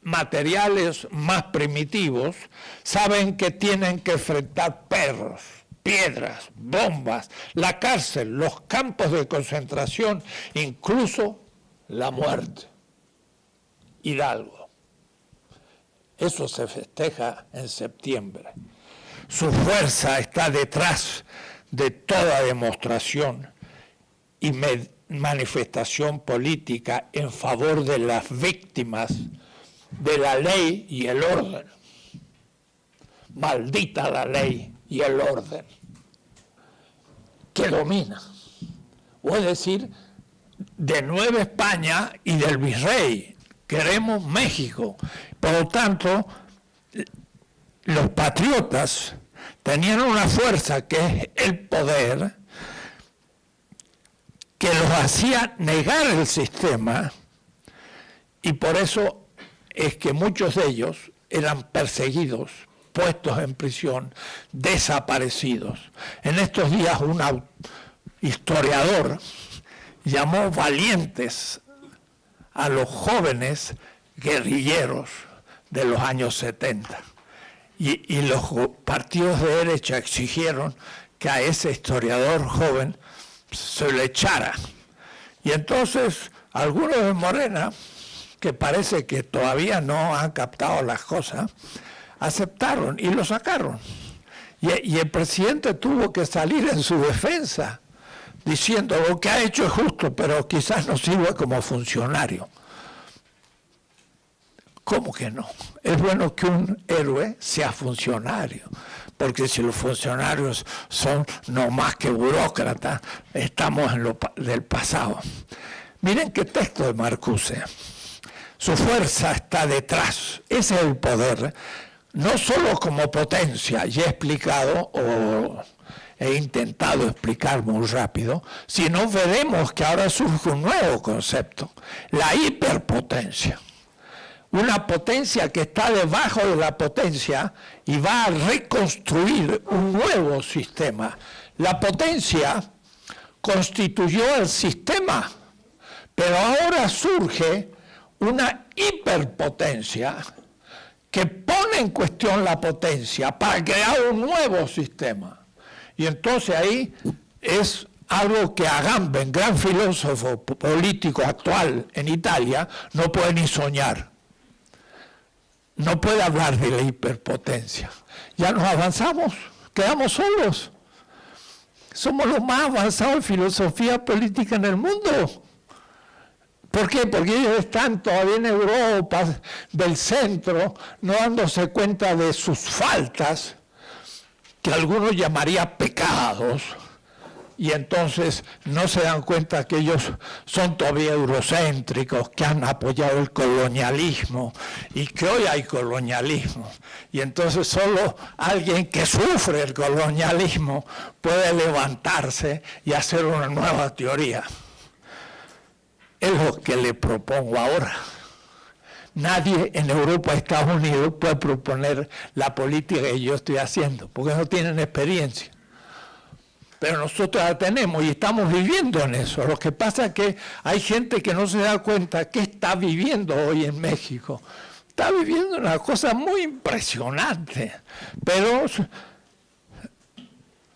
materiales más primitivos, saben que tienen que enfrentar perros, piedras, bombas, la cárcel, los campos de concentración, incluso la muerte. Hidalgo. Eso se festeja en septiembre. Su fuerza está detrás de toda demostración y manifestación política en favor de las víctimas de la ley y el orden. Maldita la ley y el orden que domina. O es decir, de Nueva España y del virrey. Queremos México. Por lo tanto, los patriotas tenían una fuerza que es el poder, que los hacía negar el sistema, y por eso es que muchos de ellos eran perseguidos, puestos en prisión, desaparecidos. En estos días un historiador llamó valientes a los jóvenes guerrilleros de los años 70. Y los partidos de derecha exigieron que a ese historiador joven se le echara. Y entonces algunos de Morena, que parece que todavía no han captado las cosas, aceptaron y lo sacaron. Y el presidente tuvo que salir en su defensa, diciendo lo que ha hecho es justo, pero quizás no sirva como funcionario. ¿Cómo que no? Es bueno que un héroe sea funcionario, porque si los funcionarios son no más que burócratas, estamos en lo del pasado. Miren qué texto de Marcuse. Su fuerza está detrás, ese es el poder, no solo como potencia, ya he explicado o he intentado explicar muy rápido, sino veremos que ahora surge un nuevo concepto, la hiperpotencia. Una potencia que está debajo de la potencia y va a reconstruir un nuevo sistema. La potencia constituyó el sistema, pero ahora surge una hiperpotencia que pone en cuestión la potencia para crear un nuevo sistema. Y entonces ahí es algo que Agamben, gran filósofo político actual en Italia, no puede ni soñar. No puede hablar de la hiperpotencia. Ya nos avanzamos, quedamos solos. Somos los más avanzados en filosofía política en el mundo. ¿Por qué? Porque ellos están todavía en Europa del centro, no dándose cuenta de sus faltas, que algunos llamarían pecados, y entonces no se dan cuenta que ellos son todavía eurocéntricos, que han apoyado el colonialismo y que hoy hay colonialismo. Y entonces solo alguien que sufre el colonialismo puede levantarse y hacer una nueva teoría. Es lo que le propongo ahora. Nadie en Europa, Estados Unidos, puede proponer la política que yo estoy haciendo, porque no tienen experiencia. Pero nosotros la tenemos y estamos viviendo en eso. Lo que pasa es que hay gente que no se da cuenta que está viviendo hoy en México. Está viviendo una cosa muy impresionante, pero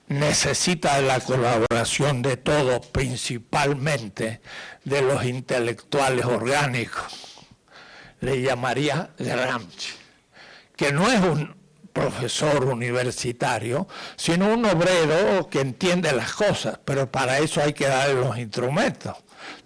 necesita la colaboración de todos, principalmente de los intelectuales orgánicos. Le llamaría Gramsci, que no es un profesor universitario, sino un obrero que entiende las cosas, pero para eso hay que darle los instrumentos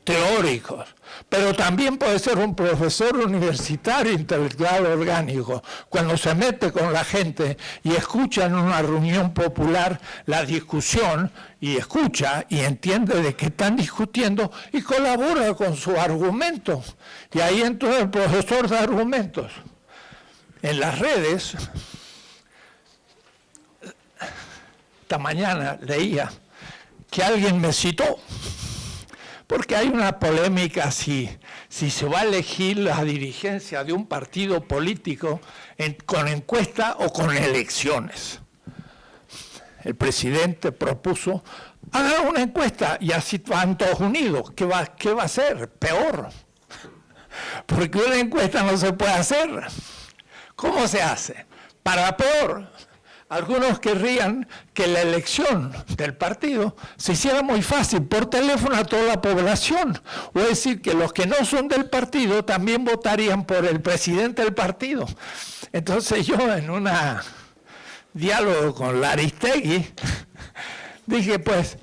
teóricos. Pero también puede ser un profesor universitario intelectual orgánico, cuando se mete con la gente y escucha en una reunión popular la discusión, y escucha y entiende de qué están discutiendo y colabora con sus argumentos. Y ahí entonces el profesor da argumentos. en las redes, esta mañana leía que alguien me citó, porque hay una polémica si se va a elegir la dirigencia de un partido político con encuesta o con elecciones. El presidente propuso, hagan una encuesta y así van todos unidos. ¿Qué va a ser? Peor. Porque una encuesta no se puede hacer. ¿Cómo se hace? Para peor. Algunos querrían que la elección del partido se hiciera muy fácil, por teléfono a toda la población. O es decir, que los que no son del partido también votarían por el presidente del partido. Entonces yo en un diálogo con Laristegui dije, pues,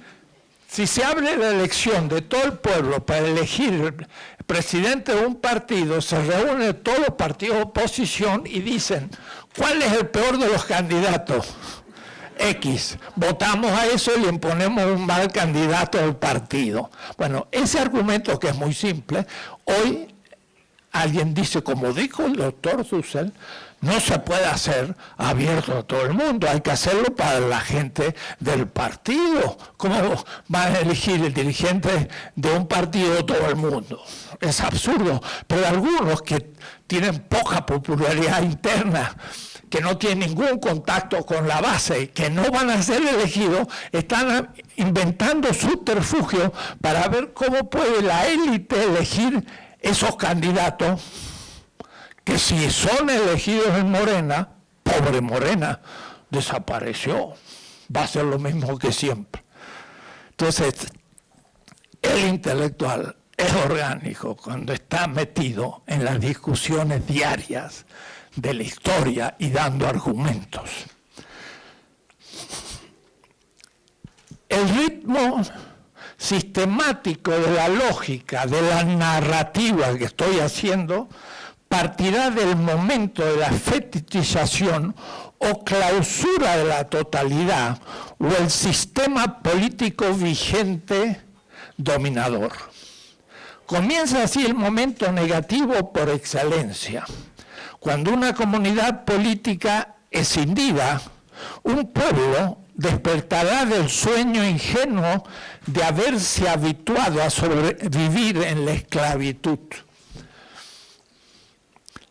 si se abre la elección de todo el pueblo para elegir el presidente de un partido, se reúnen todos los partidos de oposición y dicen, ¿cuál es el peor de los candidatos? X. Votamos a eso y le imponemos un mal candidato al partido. Bueno, ese argumento que es muy simple, hoy alguien dice, como dijo el doctor Dussel, no se puede hacer abierto a todo el mundo, hay que hacerlo para la gente del partido. ¿Cómo van a elegir el dirigente de un partido todo el mundo? Es absurdo, pero algunos que tienen poca popularidad interna, que no tienen ningún contacto con la base, que no van a ser elegidos, están inventando subterfugios para ver cómo puede la élite elegir esos candidatos que si son elegidos en Morena, pobre Morena, desapareció. Va a ser lo mismo que siempre. Entonces, el intelectual es orgánico cuando está metido en las discusiones diarias de la historia y dando argumentos. El ritmo sistemático de la lógica, de la narrativa que estoy haciendo, partirá del momento de la fetichización o clausura de la totalidad o el sistema político vigente dominador. Comienza así el momento negativo por excelencia. Cuando una comunidad política escindida, un pueblo despertará del sueño ingenuo de haberse habituado a sobrevivir en la esclavitud.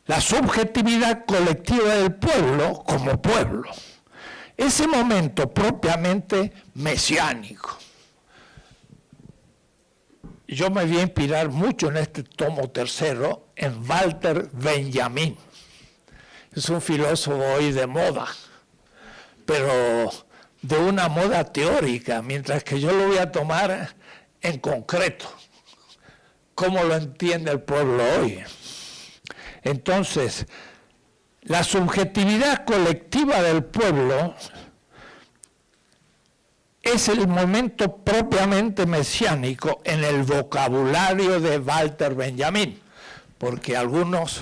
La subjetividad colectiva del pueblo como pueblo. Ese momento propiamente mesiánico. Yo me voy a inspirar mucho en este tomo tercero en Walter Benjamin. Es un filósofo hoy de moda, pero de una moda teórica, mientras que yo lo voy a tomar en concreto. ¿Cómo lo entiende el pueblo hoy? Entonces, la subjetividad colectiva del pueblo es el momento propiamente mesiánico en el vocabulario de Walter Benjamin, porque algunos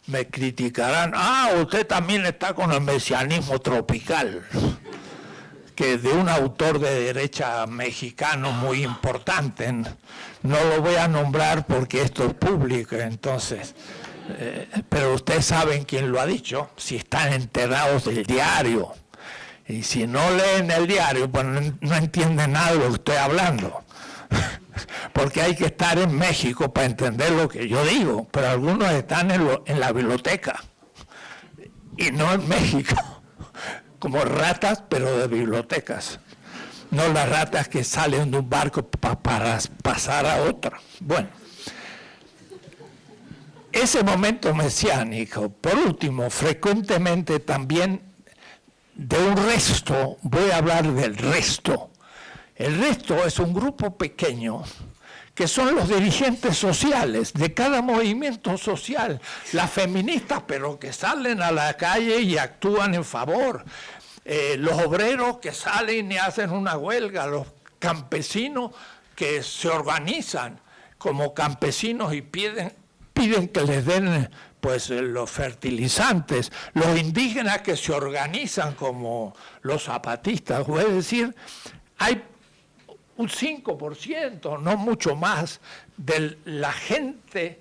me criticarán, usted también está con el mesianismo tropical, que de un autor de derecha mexicano muy importante, no lo voy a nombrar porque esto es público, entonces... pero ustedes saben quién lo ha dicho, si están enterados del diario. Y si no leen el diario, pues no entienden nada de lo que estoy hablando. Porque hay que estar en México para entender lo que yo digo. Pero algunos están en la biblioteca. Y no en México. Como ratas, pero de bibliotecas. No las ratas que salen de un barco para pasar a otro. Bueno. Ese momento mesiánico, por último, frecuentemente también de un resto, voy a hablar del resto. El resto es un grupo pequeño que son los dirigentes sociales de cada movimiento social, las feministas, pero que salen a la calle y actúan en favor, los obreros que salen y hacen una huelga, los campesinos que se organizan como campesinos y piden que les den pues los fertilizantes, los indígenas que se organizan como los zapatistas, es decir, hay un 5%, no mucho más, de la gente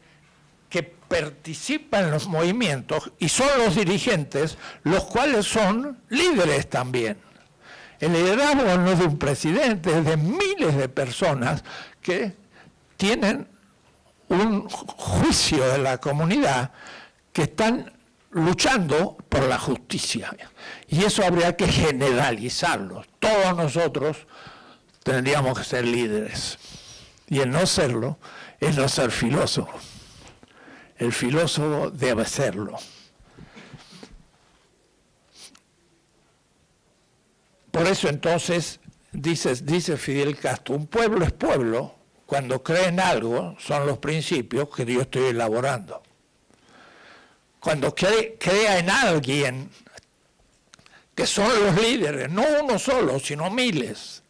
que participan en los movimientos y son los dirigentes, los cuales son líderes también. El liderazgo no es de un presidente, es de miles de personas que tienen un juicio de la comunidad, que están luchando por la justicia. Y eso habría que generalizarlo. Todos nosotros tendríamos que ser líderes. Y el no serlo es no ser filósofo. El filósofo debe serlo. Por eso entonces dice Fidel Castro, un pueblo es pueblo cuando cree en algo, son los principios que yo estoy elaborando. Cuando crea en alguien, que son los líderes, no uno solo, sino miles,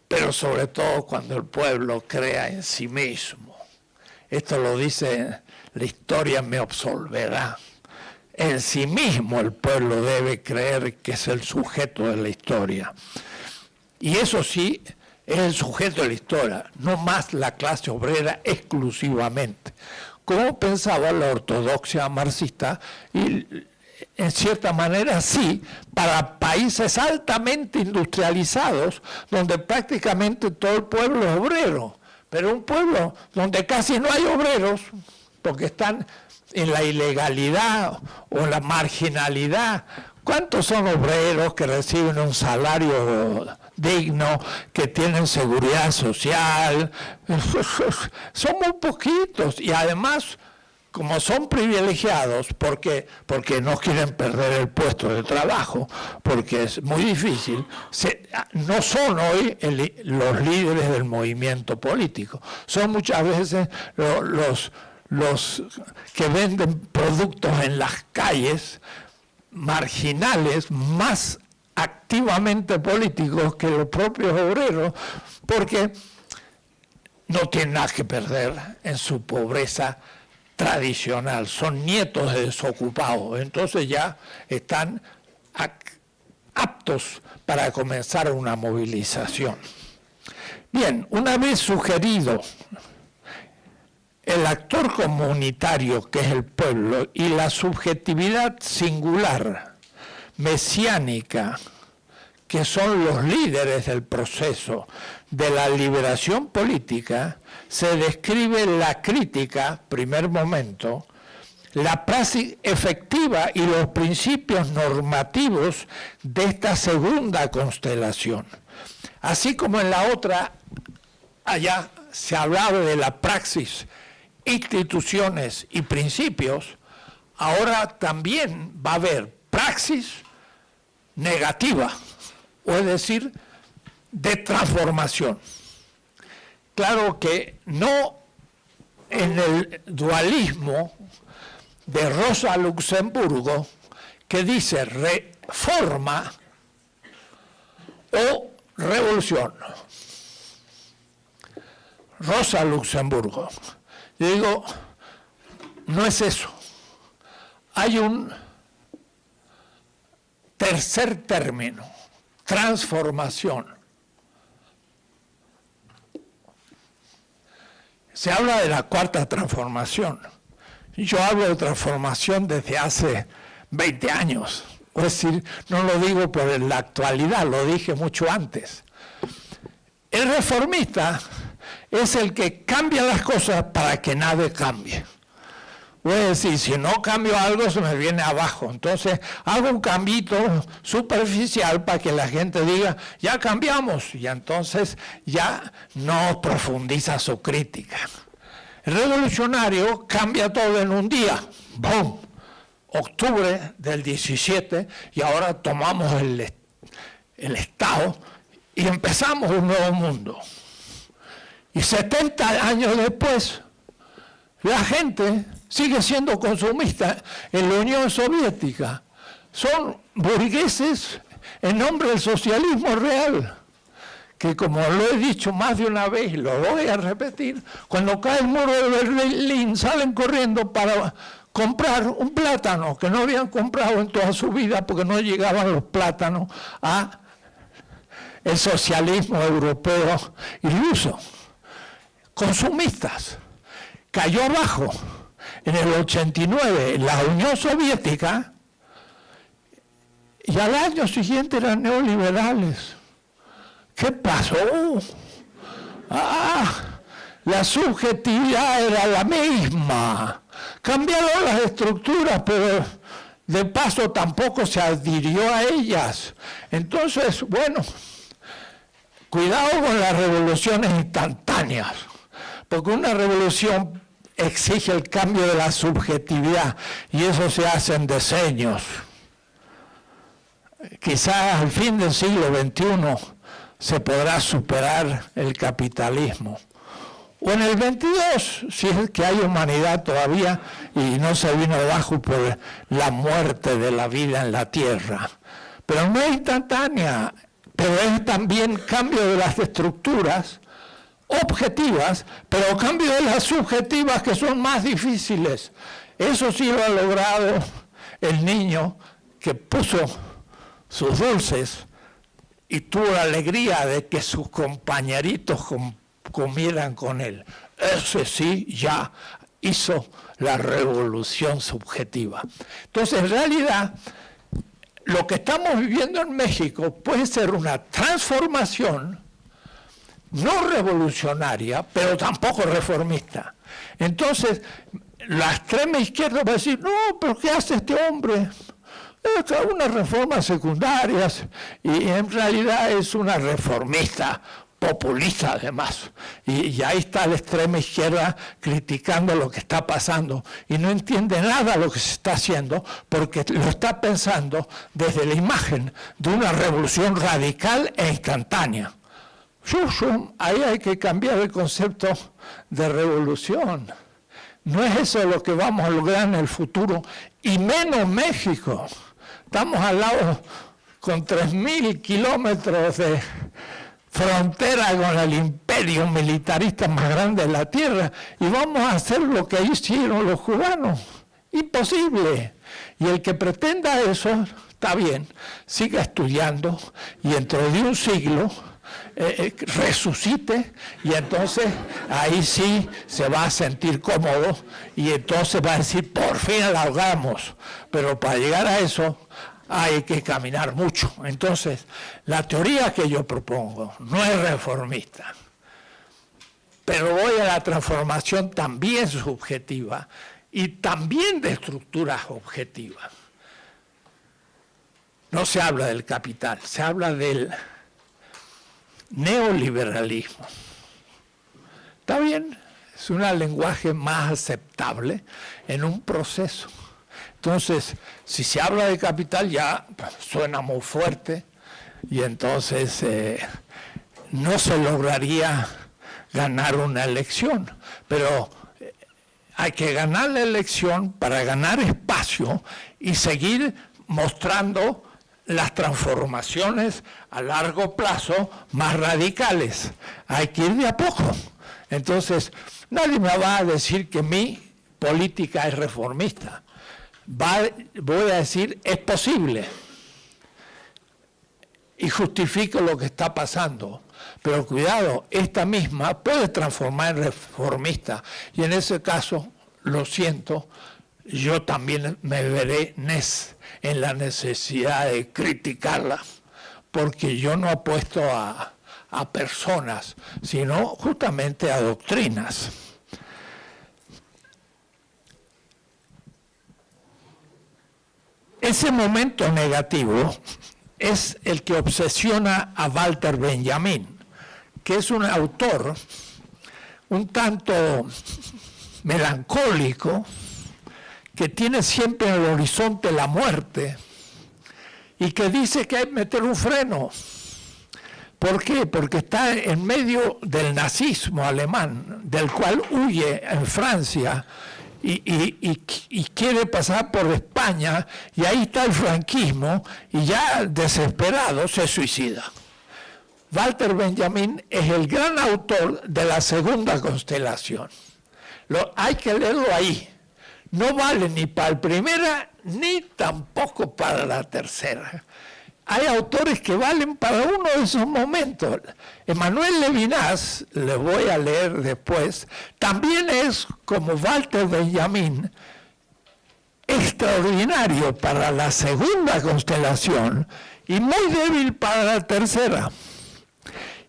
pero sobre todo cuando el pueblo crea en sí mismo. Esto lo dice, la historia me absolverá. En sí mismo el pueblo debe creer que es el sujeto de la historia. Y eso sí, es el sujeto de la historia, no más la clase obrera exclusivamente. Como pensaba la ortodoxia marxista, y en cierta manera sí, para países altamente industrializados, donde prácticamente todo el pueblo es obrero, pero un pueblo donde casi no hay obreros, porque están en la ilegalidad o en la marginalidad. ¿Cuántos son obreros que reciben un salario digno, que tienen seguridad social? Son muy poquitos y además, como son privilegiados, porque no quieren perder el puesto de trabajo, porque es muy difícil, no son hoy los líderes del movimiento político. Son muchas veces los que venden productos en las calles, marginales, más activamente políticos que los propios obreros, porque no tienen nada que perder en su pobreza tradicional, son nietos de desocupados, entonces ya están aptos para comenzar una movilización. Bien, una vez sugerido el actor comunitario, que es el pueblo, y la subjetividad singular, mesiánica, que son los líderes del proceso de la liberación política, se describe la crítica, primer momento, la praxis efectiva y los principios normativos de esta segunda constelación. Así como en la otra, allá se hablaba de la praxis, instituciones y principios, ahora también va a haber praxis negativa, o es decir, de transformación. Claro que no en el dualismo de Rosa Luxemburgo, que dice reforma o revolución. Rosa Luxemburgo. Yo digo, no es eso. Hay un tercer término, transformación. Se habla de la cuarta transformación. Yo hablo de transformación desde hace 20 años. Es decir, no lo digo por la actualidad, lo dije mucho antes. El reformista es el que cambia las cosas para que nada cambie. Voy a decir, si no cambio algo, se me viene abajo. Entonces, hago un cambito superficial para que la gente diga, ya cambiamos. Y entonces ya no profundiza su crítica. El revolucionario cambia todo en un día. ¡Bum! Octubre del 17, y ahora tomamos el Estado y empezamos un nuevo mundo. Y 70 años después, la gente sigue siendo consumista en la Unión Soviética. Son burgueses en nombre del socialismo real, que como lo he dicho más de una vez y lo voy a repetir, cuando cae el muro de Berlín salen corriendo para comprar un plátano que no habían comprado en toda su vida porque no llegaban los plátanos a el socialismo europeo iluso. Consumistas. Cayó abajo. en el 89 la Unión Soviética, y al año siguiente eran neoliberales. ¿Qué pasó? La subjetividad era la misma. Cambiaron las estructuras, pero de paso tampoco se adhirió a ellas. Entonces, bueno, cuidado con las revoluciones instantáneas, porque una revolución exige el cambio de la subjetividad y eso se hace en decenios. Quizás al fin del siglo XXI se podrá superar el capitalismo. O en el 22, si es que hay humanidad todavía y no se vino abajo por la muerte de la vida en la tierra. Pero no es instantánea, pero es también cambio de las estructuras objetivas, pero cambio de las subjetivas que son más difíciles. Eso sí lo ha logrado el niño que puso sus dulces y tuvo la alegría de que sus compañeritos comieran con él. Ese sí ya hizo la revolución subjetiva. Entonces, en realidad, lo que estamos viviendo en México puede ser una transformación no revolucionaria, pero tampoco reformista. Entonces, la extrema izquierda va a decir, no, pero ¿qué hace este hombre? Unas reformas secundarias, y en realidad es una reformista populista además. Y ahí está la extrema izquierda criticando lo que está pasando y no entiende nada de lo que se está haciendo porque lo está pensando desde la imagen de una revolución radical e instantánea. Ahí hay que cambiar el concepto de revolución. No es eso lo que vamos a lograr en el futuro, y menos México. Estamos al lado con 3.000 kilómetros de frontera con el imperio militarista más grande de la tierra, y vamos a hacer lo que hicieron los cubanos. Imposible. Y el que pretenda eso, está bien, siga estudiando, y dentro de un siglo resucite, y entonces ahí sí se va a sentir cómodo, y entonces va a decir, por fin la logramos. Pero para llegar a eso hay que caminar mucho. Entonces, la teoría que yo propongo no es reformista, pero voy a la transformación también subjetiva y también de estructuras objetivas. No se habla del capital, se habla del neoliberalismo. ¿Está bien? Es un lenguaje más aceptable en un proceso. Entonces, si se habla de capital ya suena muy fuerte y entonces no se lograría ganar una elección. Pero hay que ganar la elección para ganar espacio y seguir mostrando las transformaciones a largo plazo más radicales. Hay que ir de a poco. Entonces, nadie me va a decir que mi política es reformista. Voy a decir, es posible. Y justifico lo que está pasando. Pero cuidado, esta misma puede transformar en reformista. Y en ese caso, lo siento, yo también me veré en la necesidad de criticarla, porque yo no apuesto a personas, sino justamente a doctrinas. Ese momento negativo es el que obsesiona a Walter Benjamin, que es un autor un tanto melancólico, que tiene siempre en el horizonte la muerte y que dice que hay que meter un freno. ¿Por qué? Porque está en medio del nazismo alemán, del cual huye en Francia y quiere pasar por España, y ahí está el franquismo, y ya desesperado se suicida. Walter Benjamin es el gran autor de la segunda constelación. Hay que leerlo ahí. No vale ni para la primera, ni tampoco para la tercera. hay autores que valen para uno de esos momentos. Emmanuel Levinas, les voy a leer después, también es, como Walter Benjamin, extraordinario para la segunda constelación y muy débil para la tercera.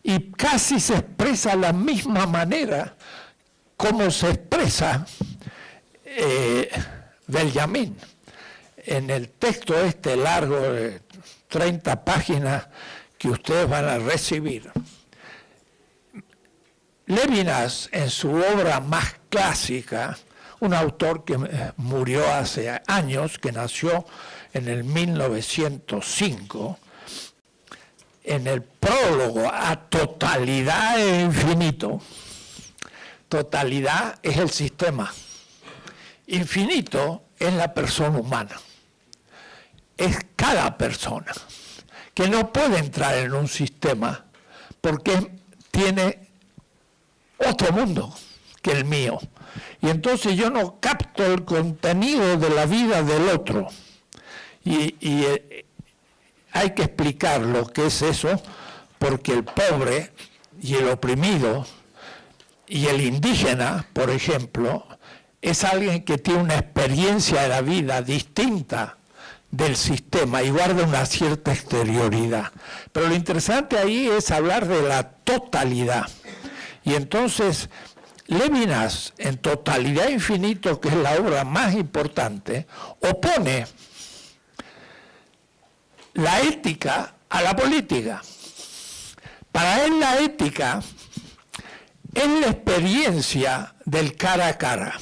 Y casi se expresa de la misma manera como se expresa Benjamin. En el texto este largo de 30 páginas que ustedes van a recibir, Levinas, en su obra más clásica, un autor que murió hace años, que nació en el 1905, en el prólogo a Totalidad e Infinito. Totalidad es el sistema, infinito es la persona humana, es cada persona, que no puede entrar en un sistema porque tiene otro mundo que el mío. Y entonces yo no capto el contenido de la vida del otro. Y hay que explicar lo que es eso, porque el pobre y el oprimido y el indígena, por ejemplo, es alguien que tiene una experiencia de la vida distinta del sistema y guarda una cierta exterioridad. Pero lo interesante ahí es hablar de la totalidad. Y entonces Levinas, en Totalidad e Infinito, que es la obra más importante, opone la ética a la política. Para él la ética es la experiencia del cara a cara.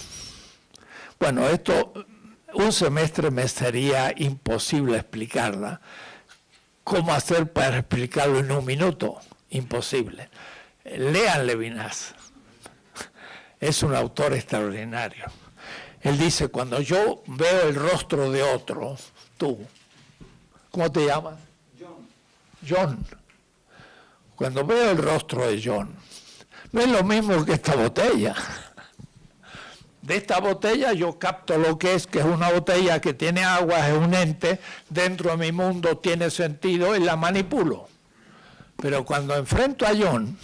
Bueno, esto un semestre me sería imposible explicarla. ¿Cómo hacer para explicarlo en un minuto? Imposible. Lean Levinas. Es un autor extraordinario. Él dice, cuando yo veo el rostro de otro, tú, ¿cómo te llamas? John. Cuando veo el rostro de John, no es lo mismo que esta botella. De esta botella yo capto lo que es una botella que tiene agua, es un ente, dentro de mi mundo tiene sentido y la manipulo. Pero cuando enfrento a John,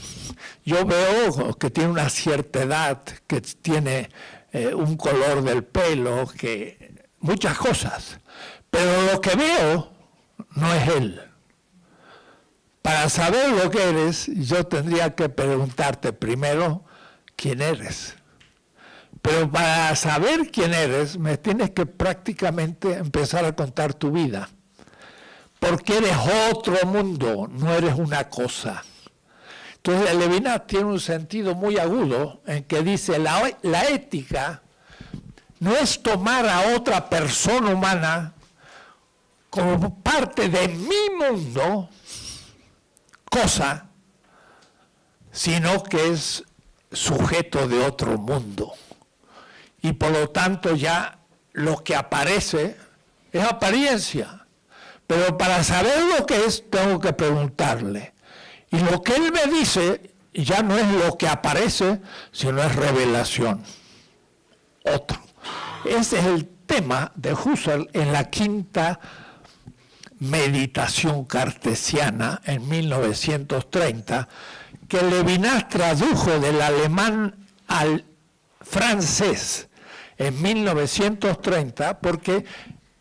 yo veo que tiene una cierta edad, que tiene un color del pelo, que muchas cosas. Pero lo que veo no es él. Para saber lo que eres, yo tendría que preguntarte primero quién eres. Pero para saber quién eres, me tienes que prácticamente empezar a contar tu vida. Porque eres otro mundo, no eres una cosa. Entonces, Levinas tiene un sentido muy agudo en que dice, la ética no es tomar a otra persona humana como parte de mi mundo, cosa, sino que es sujeto de otro mundo. Y por lo tanto ya lo que aparece es apariencia. Pero para saber lo que es, tengo que preguntarle. Y lo que él me dice ya no es lo que aparece, sino es revelación. Otro. Ese es el tema de Husserl en la quinta meditación cartesiana en 1930, que Levinas tradujo del alemán al francés en 1930, porque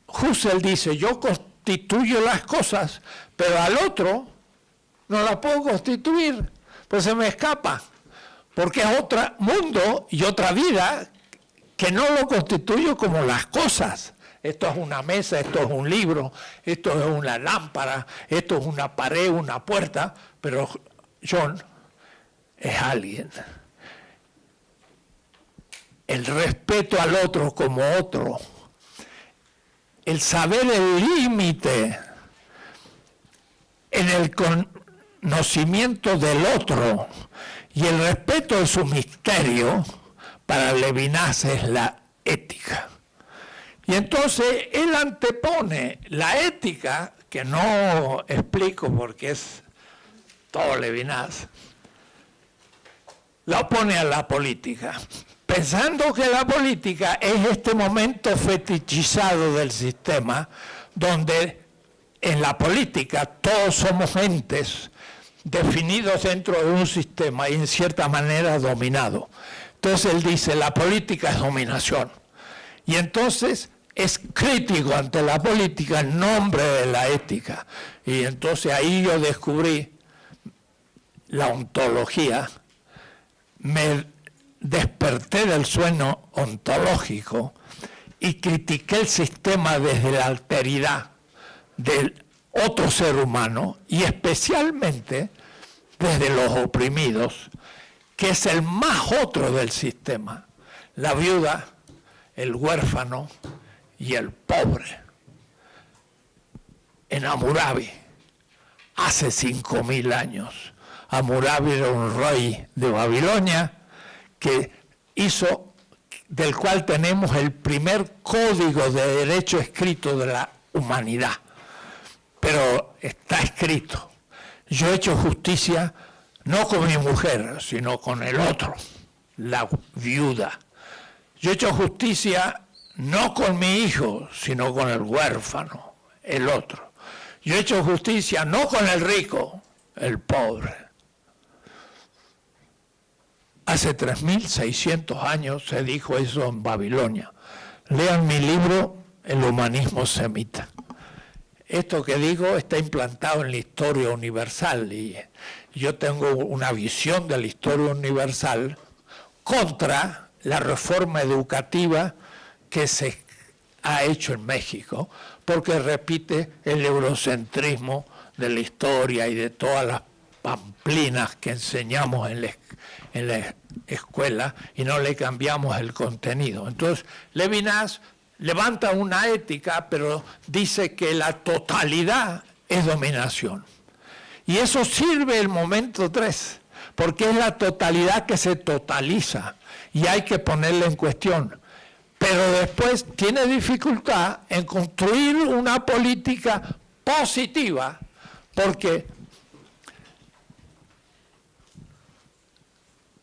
Husserl dice, yo constituyo las cosas, pero al otro no la puedo constituir, pues se me escapa, porque es otro mundo y otra vida que no lo constituyo como las cosas. Esto es una mesa, esto es un libro, esto es una lámpara, esto es una pared, una puerta, pero John es alguien. El respeto al otro como otro, el saber el límite en el conocimiento del otro y el respeto de su misterio, para Levinas es la ética. Y entonces él antepone la ética, que no explico porque es todo Levinas, la opone a la política, pensando que la política es este momento fetichizado del sistema, donde en la política todos somos entes definidos dentro de un sistema y en cierta manera dominados. Entonces él dice, la política es dominación. Y entonces es crítico ante la política en nombre de la ética. Y entonces ahí yo descubrí la ontología, me desperté del sueño ontológico y critiqué el sistema desde la alteridad del otro ser humano y especialmente desde los oprimidos, que es el más otro del sistema, la viuda, el huérfano y el pobre. En Hammurabi, hace 5.000 años, Hammurabi era un rey de Babilonia del cual tenemos el primer código de derecho escrito de la humanidad. Pero está escrito, yo he hecho justicia no con mi mujer, sino con el otro, la viuda. Yo he hecho justicia no con mi hijo, sino con el huérfano, el otro. Yo he hecho justicia no con el rico, el pobre. Hace 3.600 años se dijo eso en Babilonia. Lean mi libro, El humanismo semita. Esto que digo está implantado en la historia universal y yo tengo una visión de la historia universal contra la reforma educativa que se ha hecho en México, porque repite el eurocentrismo de la historia y de todas las pamplinas que enseñamos en la escuela y no le cambiamos el contenido. Entonces, Levinas levanta una ética, pero dice que la totalidad es dominación. Y eso sirve el momento 3, porque es la totalidad que se totaliza y hay que ponerla en cuestión. Pero después tiene dificultad en construir una política positiva, porque,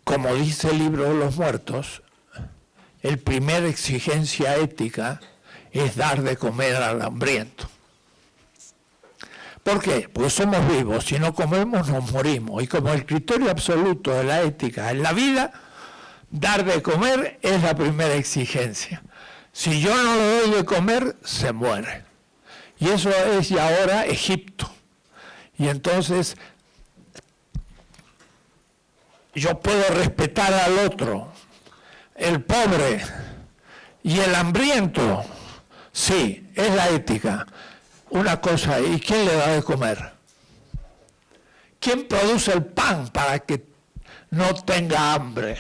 como dice el libro de los muertos, la primera exigencia ética es dar de comer al hambriento. ¿Por qué? Porque somos vivos, si no comemos nos morimos. Y como el criterio absoluto de la ética en la vida, dar de comer es la primera exigencia. Si yo no le doy de comer, se muere. Y eso es ya ahora Egipto. Y entonces, yo puedo respetar al otro, el pobre y el hambriento. Sí, es la ética. Una cosa, ¿y quién le da de comer? ¿Quién produce el pan para que no tenga hambre?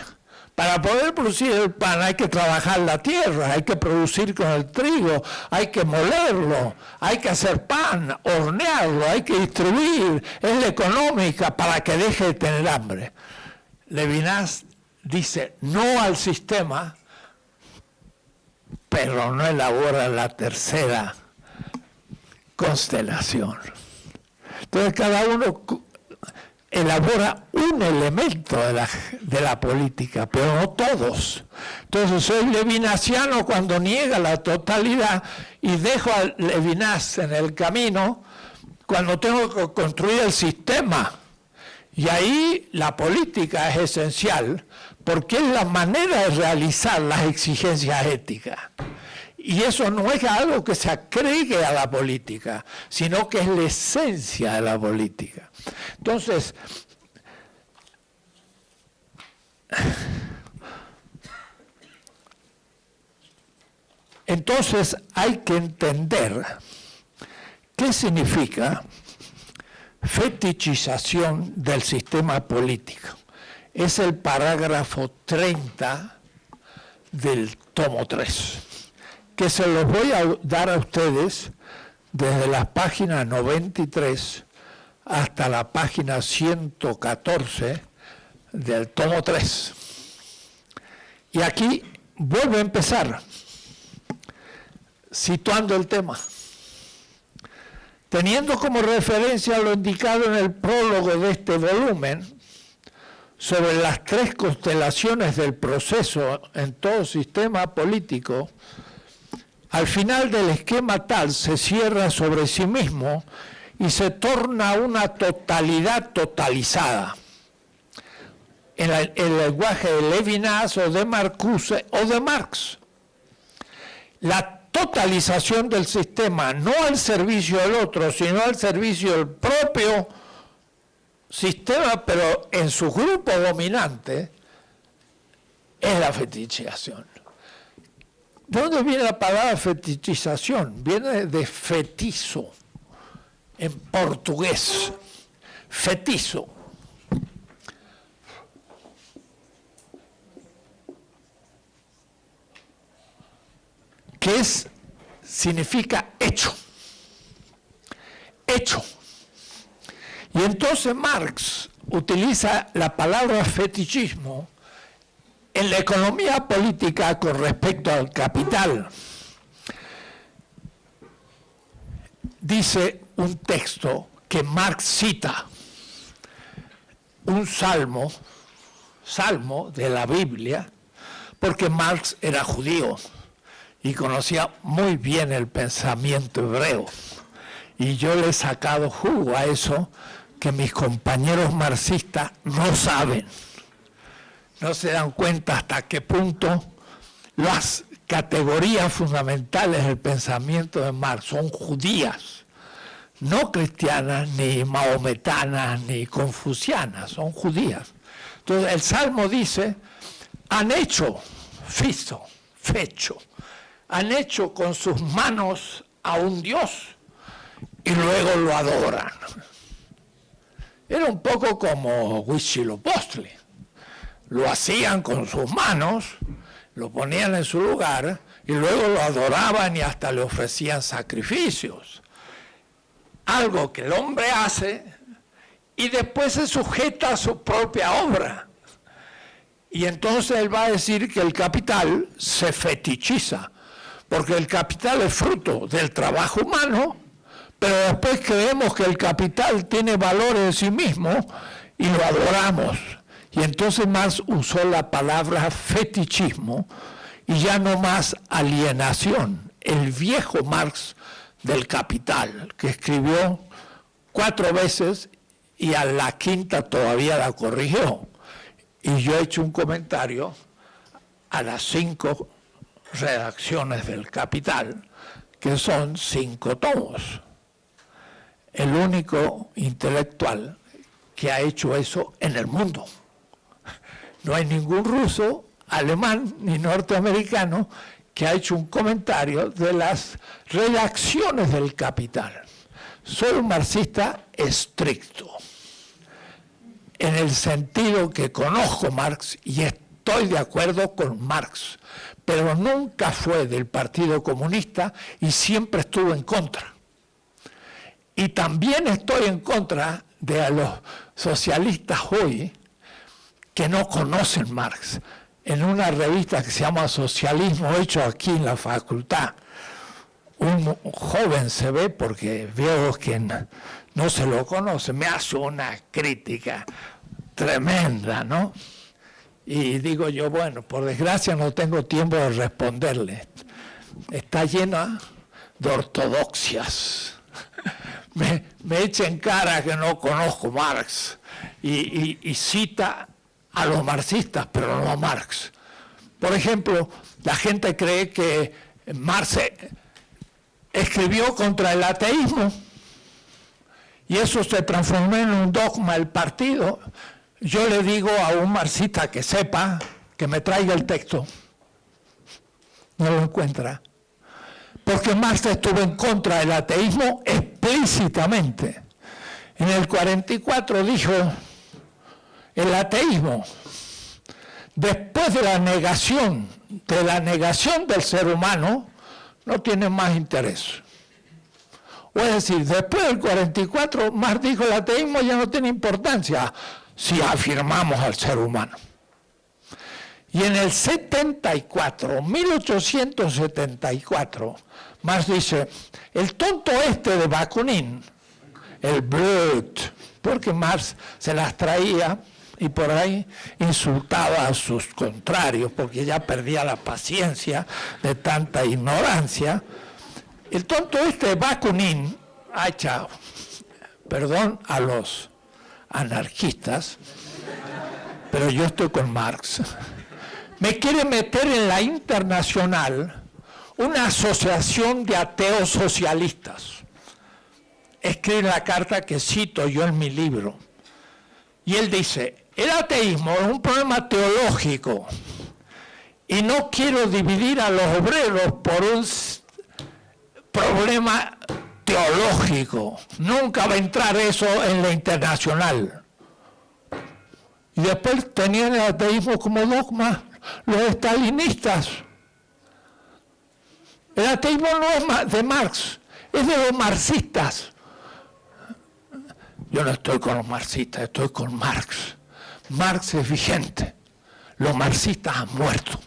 Para poder producir el pan hay que trabajar la tierra, hay que producir con el trigo, hay que molerlo, hay que hacer pan, hornearlo, hay que distribuir, es la económica para que deje de tener hambre. Levinas dice no al sistema, pero no elabora la tercera constelación. Entonces cada uno elabora un elemento de la política, pero no todos. Entonces soy levinasiano cuando niega la totalidad y dejo a Levinas en el camino cuando tengo que construir el sistema. Y ahí la política es esencial porque es la manera de realizar las exigencias éticas. Y eso no es algo que se agregue a la política, sino que es la esencia de la política. Entonces hay que entender qué significa fetichización del sistema político. Es el parágrafo 30 del tomo 3, que se los voy a dar a ustedes desde la página 93 hasta la página 114 del tomo 3. Y aquí vuelvo a empezar situando el tema. Teniendo como referencia lo indicado en el prólogo de este volumen, sobre las 3 constelaciones del proceso en todo sistema político, al final del esquema tal se cierra sobre sí mismo y se torna una totalidad totalizada. En el lenguaje de Levinas o de Marcuse o de Marx. La totalización del sistema, no al servicio del otro, sino al servicio del propio sistema, pero en su grupo dominante, es la fetichización. ¿De dónde viene la palabra fetichización? Viene de fetizo, en portugués, fetizo. Que significa hecho. Hecho. Y entonces Marx utiliza la palabra fetichismo en la economía política con respecto al capital. Dice un texto que Marx cita, un salmo de la Biblia, porque Marx era judío y conocía muy bien el pensamiento hebreo. Y yo le he sacado jugo a eso que mis compañeros marxistas no saben. No se dan cuenta hasta qué punto las categorías fundamentales del pensamiento de Marx son judías, no cristianas, ni mahometanas, ni confucianas, son judías. Entonces el Salmo dice, han hecho, fecho, han hecho con sus manos a un Dios y luego lo adoran. Era un poco como Huitzilopochtli. Lo hacían con sus manos, lo ponían en su lugar y luego lo adoraban y hasta le ofrecían sacrificios. Algo que el hombre hace y después se sujeta a su propia obra. Y entonces él va a decir que el capital se fetichiza, porque el capital es fruto del trabajo humano, pero después creemos que el capital tiene valor en sí mismo y lo adoramos. Y entonces Marx usó la palabra fetichismo y ya no más alienación. El viejo Marx del Capital, que escribió 4 veces y a la quinta todavía la corrigió. Y yo he hecho un comentario a las 5 redacciones del Capital, que son 5 tomos. El único intelectual que ha hecho eso en el mundo. No hay ningún ruso, alemán ni norteamericano que ha hecho un comentario de las redacciones del Capital. Soy un marxista estricto, en el sentido que conozco Marx y estoy de acuerdo con Marx, pero nunca fue del Partido Comunista y siempre estuvo en contra. Y también estoy en contra de los socialistas hoy que no conocen Marx. En una revista que se llama Socialismo, hecho aquí en la facultad, un joven se ve, porque veo que no se lo conoce, me hace una crítica tremenda, ¿no? Y digo yo, bueno, por desgracia no tengo tiempo de responderle. Está llena de ortodoxias. Me echa en cara que no conozco Marx y cita a los marxistas, pero no a Marx. Por ejemplo, la gente cree que Marx escribió contra el ateísmo y eso se transformó en un dogma del partido. Yo le digo a un marxista que sepa, que me traiga el texto. No lo encuentra. Porque Marx estuvo en contra del ateísmo explícitamente. En el 44 dijo, el ateísmo, después de la negación del ser humano, no tiene más interés. O es decir, después del 44, Marx dijo, el ateísmo ya no tiene importancia si afirmamos al ser humano. Y en el 74, 1874, Marx dice, el tonto este de Bakunin, el Brut, porque Marx se las traía y por ahí insultaba a sus contrarios porque ya perdía la paciencia de tanta ignorancia. El tonto este Bakunin ha echado, perdón a los anarquistas, pero yo estoy con Marx, me quiere meter en la Internacional una asociación de ateos socialistas. Escribe la carta que cito yo en mi libro. Y él dice, el ateísmo es un problema teológico y no quiero dividir a los obreros por un problema teológico. Nunca va a entrar eso en la Internacional. Y después tenían el ateísmo como dogma los estalinistas. El ateísmo no es de Marx, es de los marxistas. Yo no estoy con los marxistas, estoy con Marx. Marx es vigente. Los marxistas han muerto.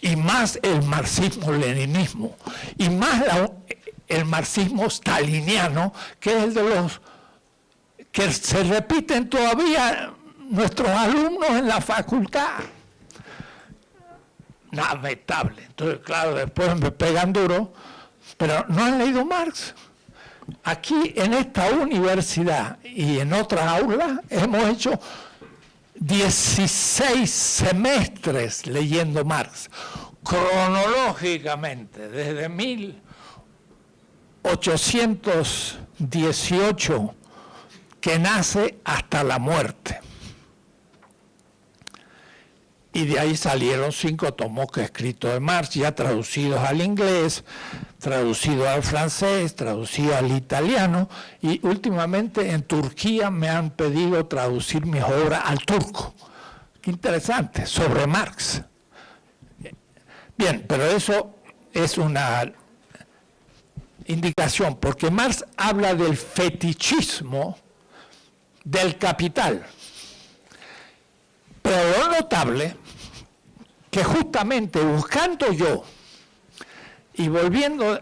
Y más el marxismo-leninismo. Y más el marxismo staliniano, que es el de los que se repiten todavía nuestros alumnos en la facultad. Lamentable. Entonces, claro, después me pegan duro, pero no han leído Marx. Aquí en esta universidad y en otras aulas hemos hecho 16 semestres leyendo Marx, cronológicamente, desde 1818 que nace hasta la muerte. Y de ahí salieron 5 tomos que he escrito de Marx, ya traducidos al inglés, traducidos al francés, traducidos al italiano, y últimamente en Turquía me han pedido traducir mis obras al turco. Qué interesante, sobre Marx. Bien, pero eso es una indicación, porque Marx habla del fetichismo del capital. Pero lo notable, que justamente buscando yo y volviendo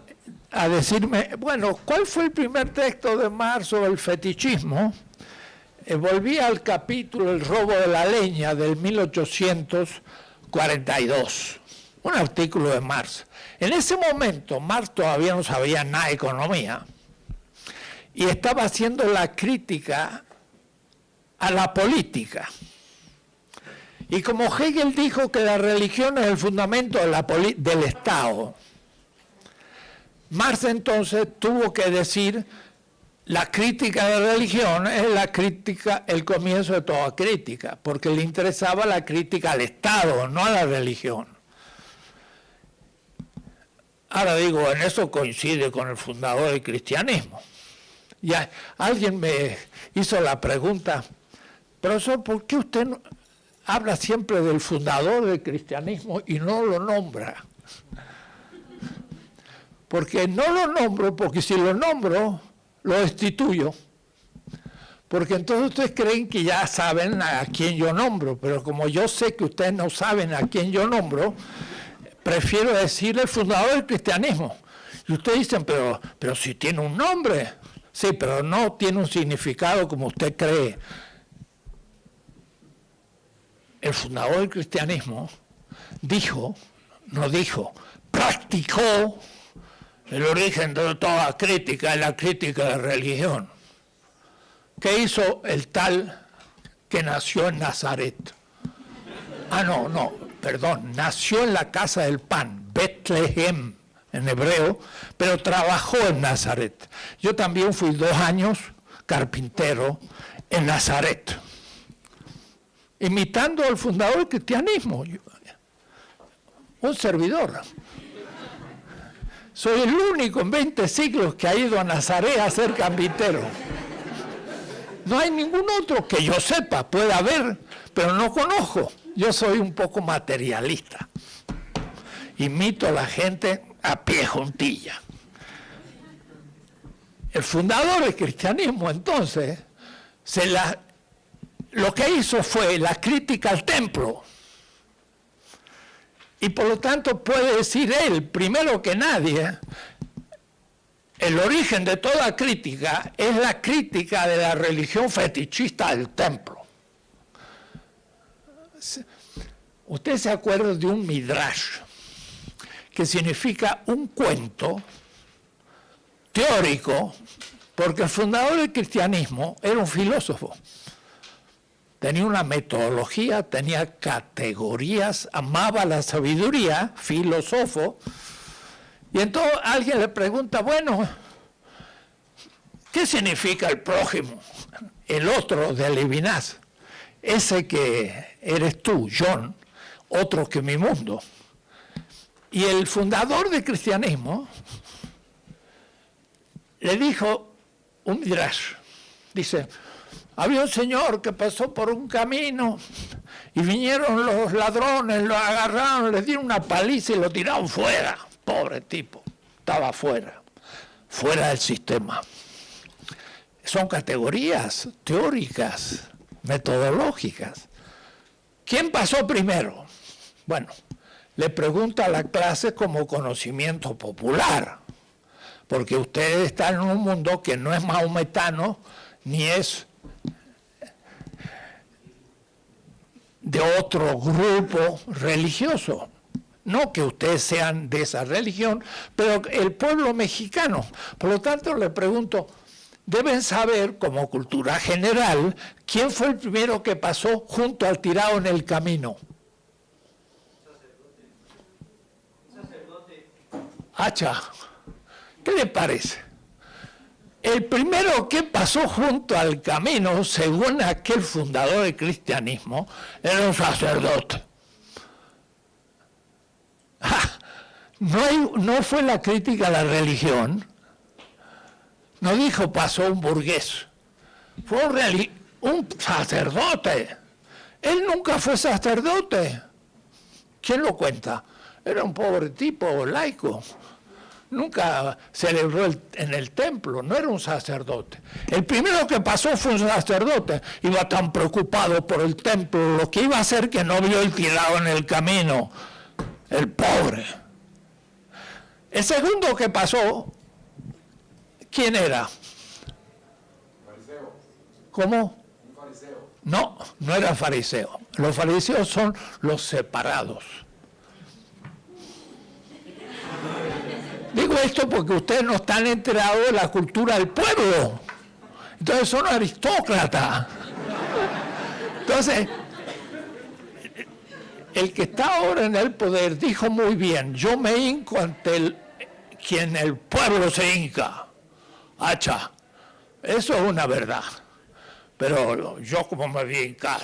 a decirme, bueno, ¿cuál fue el primer texto de Marx sobre el fetichismo? Volví al capítulo El robo de la leña del 1842, un artículo de Marx. En ese momento Marx todavía no sabía nada de economía y estaba haciendo la crítica a la política. Y como Hegel dijo que la religión es el fundamento de del Estado, Marx entonces tuvo que decir la crítica de la religión es la crítica, el comienzo de toda crítica, porque le interesaba la crítica al Estado, no a la religión. Ahora digo, en eso coincide con el fundador del cristianismo. Ya alguien me hizo la pregunta, profesor, ¿por qué usted no habla siempre del fundador del cristianismo y no lo nombra? Porque no lo nombro, porque si lo nombro, lo destituyo. Porque entonces ustedes creen que ya saben a quién yo nombro, pero como yo sé que ustedes no saben a quién yo nombro, prefiero decirle el fundador del cristianismo. Y ustedes dicen, pero si tiene un nombre. Sí, pero no tiene un significado como usted cree. El fundador del cristianismo practicó el origen de toda crítica, la crítica de religión. ¿Qué hizo el tal que nació en Nazaret? Nació en la casa del pan, Betlehem en hebreo, pero trabajó en Nazaret. Yo también fui 2 años carpintero en Nazaret, imitando al fundador del cristianismo, un servidor. Soy el único en 20 siglos que ha ido a Nazaret a ser carpintero. No hay ningún otro que yo sepa, puede haber, pero no conozco. Yo soy un poco materialista. Imito a la gente a pie juntilla. El fundador del cristianismo, entonces, lo que hizo fue la crítica al templo. Y por lo tanto puede decir él, primero que nadie, el origen de toda crítica es la crítica de la religión fetichista del templo. Usted se acuerda de un midrash, que significa un cuento teórico, porque el fundador del cristianismo era un filósofo. Tenía una metodología, tenía categorías, amaba la sabiduría, filósofo. Y entonces alguien le pregunta, bueno, ¿qué significa el prójimo? El otro de Levinas, ese que eres tú, John, otro que mi mundo. Y el fundador del cristianismo le dijo un midrash, dice, había un señor que pasó por un camino y vinieron los ladrones, lo agarraron, le dieron una paliza y lo tiraron fuera. Pobre tipo, estaba fuera del sistema. Son categorías teóricas, metodológicas. ¿Quién pasó primero? Bueno, le pregunta a la clase como conocimiento popular, porque ustedes están en un mundo que no es maometano ni es de otro grupo religioso. No que ustedes sean de esa religión, pero el pueblo mexicano. Por lo tanto, le pregunto, deben saber, como cultura general, quién fue el primero que pasó junto al tirado en el camino. Sacerdote. Hacha, ¿qué le parece? El primero que pasó junto al camino, según aquel fundador del cristianismo, era un sacerdote. No fue la crítica a la religión, no dijo pasó un burgués, fue un sacerdote. Él nunca fue sacerdote. ¿Quién lo cuenta? Era un pobre tipo laico. Nunca celebró en el templo, no era un sacerdote. El primero que pasó fue un sacerdote. Iba tan preocupado por el templo, lo que iba a hacer que no vio el tirado en el camino, el pobre. El segundo que pasó, ¿quién era? Fariseo. ¿Cómo? Un fariseo. No era fariseo. Los fariseos son los separados. Digo esto porque ustedes no están enterados de la cultura del pueblo. Entonces son aristócratas. Entonces, el que está ahora en el poder dijo muy bien, yo me hinco ante quien el pueblo se hinca. Hacha, eso es una verdad. Pero yo cómo me voy a hincar.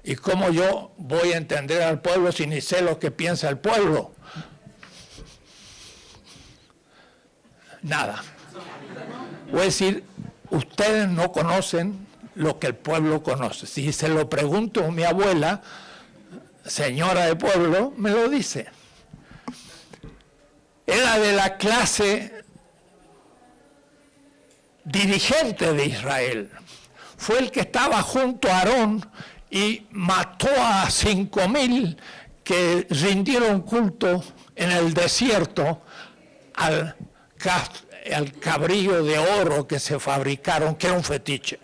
¿Y cómo yo voy a entender al pueblo si ni sé lo que piensa el pueblo? Nada. Voy a decir, ustedes no conocen lo que el pueblo conoce. Si se lo pregunto a mi abuela, señora de pueblo, me lo dice. Era de la clase dirigente de Israel. Fue el que estaba junto a Aarón y mató a 5,000 que rindieron culto en el desierto al cabrillo de oro que se fabricaron, que era un fetiche.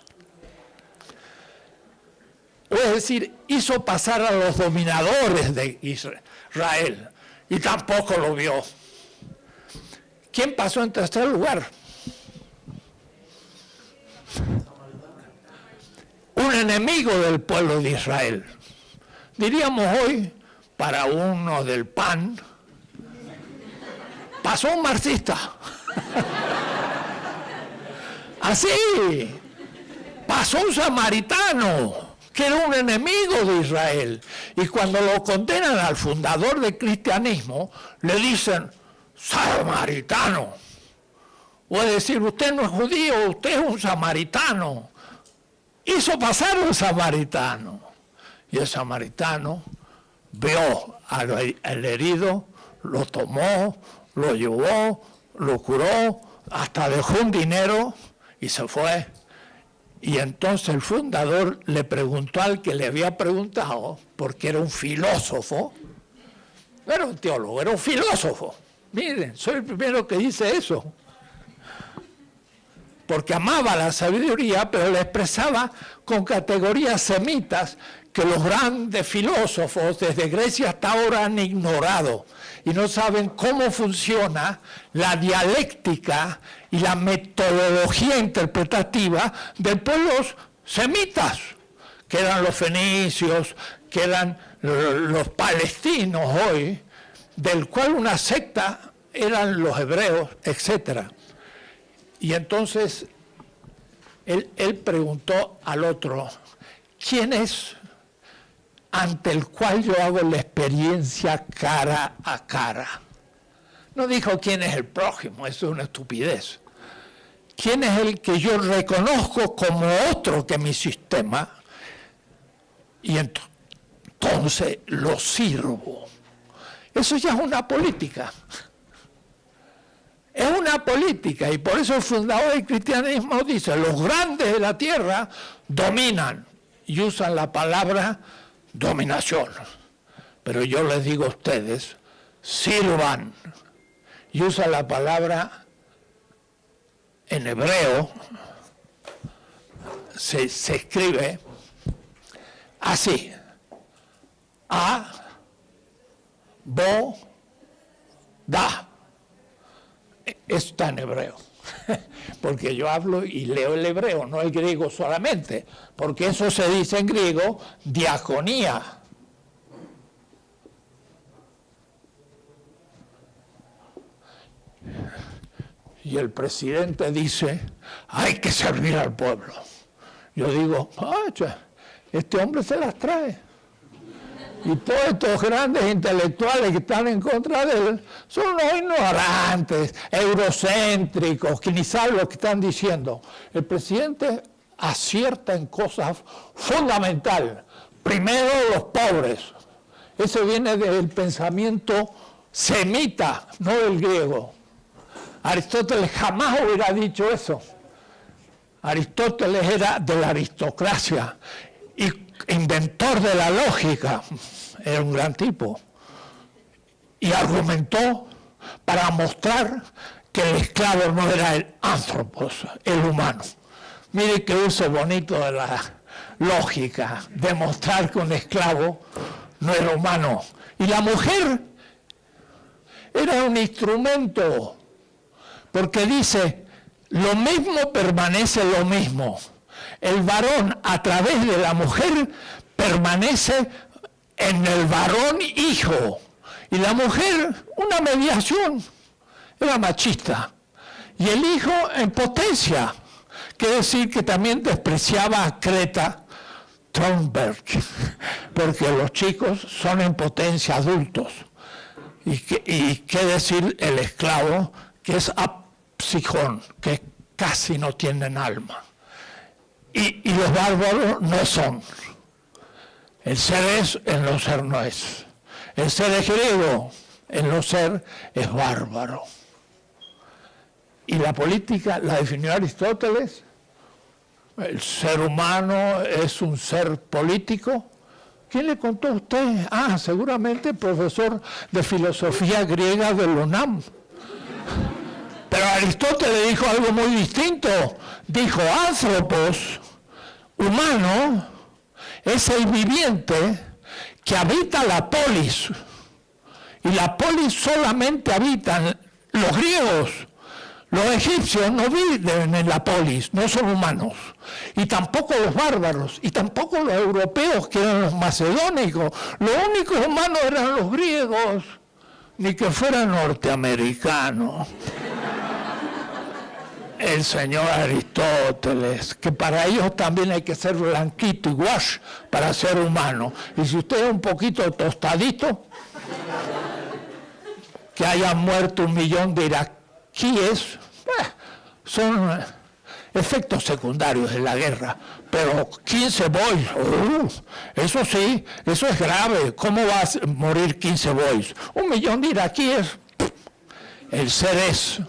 Es decir, hizo pasar a los dominadores de Israel y tampoco lo vio. ¿Quién pasó en tercer lugar? Un enemigo del pueblo de Israel. Diríamos hoy, para uno del PAN, pasó un marxista. Así, pasó un samaritano, que era un enemigo de Israel. Y cuando lo condenan al fundador del cristianismo, le dicen, samaritano. O es decir, usted no es judío, usted es un samaritano. Hizo pasar un samaritano. Y el samaritano vio al herido, lo tomó, lo llevó, lo curó, hasta dejó un dinero y se fue. Y entonces el fundador le preguntó al que le había preguntado, porque era un filósofo, no era un teólogo, era un filósofo. Miren, soy el primero que dice eso. Porque amaba la sabiduría, pero la expresaba con categorías semitas que los grandes filósofos desde Grecia hasta ahora han ignorado y no saben cómo funciona la dialéctica y la metodología interpretativa de pueblos semitas, que eran los fenicios, que eran los palestinos hoy, del cual una secta eran los hebreos, etc. Y entonces él preguntó al otro, ¿quién es ante el cual yo hago la experiencia cara a cara? No dijo quién es el prójimo, eso es una estupidez. ¿Quién es el que yo reconozco como otro que mi sistema? Y entonces lo sirvo. Eso ya es una política. Es una política, y por eso el fundador del cristianismo dice, los grandes de la tierra dominan, y usan la palabra dominación. Pero yo les digo a ustedes, sirvan, y usa la palabra en hebreo, se escribe así, a, bo, da. Está en hebreo, porque yo hablo y leo el hebreo, no el griego solamente, porque eso se dice en griego, diaconía. Y el presidente dice, hay que servir al pueblo. Yo digo, este hombre se las trae. Y todos estos grandes intelectuales que están en contra de él son unos ignorantes, eurocéntricos, que ni saben lo que están diciendo. El presidente acierta en cosas fundamentales. Primero, los pobres. Eso viene del pensamiento semita, no del griego. Aristóteles jamás hubiera dicho eso. Aristóteles era de la aristocracia y inventor de la lógica, era un gran tipo, y argumentó para mostrar que el esclavo no era el anthropos, el humano. Mire qué uso bonito de la lógica, demostrar que un esclavo no era humano. Y la mujer era un instrumento, porque dice, lo mismo permanece lo mismo. El varón a través de la mujer permanece en el varón hijo. Y la mujer, una mediación, era machista. Y el hijo en potencia. Quiere decir que también despreciaba a Greta Thunberg, porque los chicos son en potencia adultos. Y qué decir el esclavo, que es apsijón, que casi no tienen alma. Y los bárbaros no son. El ser es, en lo ser no es. El ser es griego, en lo ser es bárbaro. Y la política la definió Aristóteles. El ser humano es un ser político. ¿Quién le contó a usted? Seguramente el profesor de filosofía griega de la UNAM. Pero Aristóteles dijo algo muy distinto. Dijo, anthropos, humano, es el viviente que habita la polis. Y la polis solamente habitan los griegos. Los egipcios no viven en la polis, no son humanos. Y tampoco los bárbaros, y tampoco los europeos, que eran los macedónicos. Los únicos humanos eran los griegos, ni que fueran norteamericanos. El señor Aristóteles, que para ellos también hay que ser blanquito y wash para ser humano. Y si usted es un poquito tostadito, que hayan muerto 1 millón de iraquíes, son efectos secundarios de la guerra. Pero 15 boys, eso sí, eso es grave. ¿Cómo va a morir 15 boys? 1 millón de iraquíes, el ser es.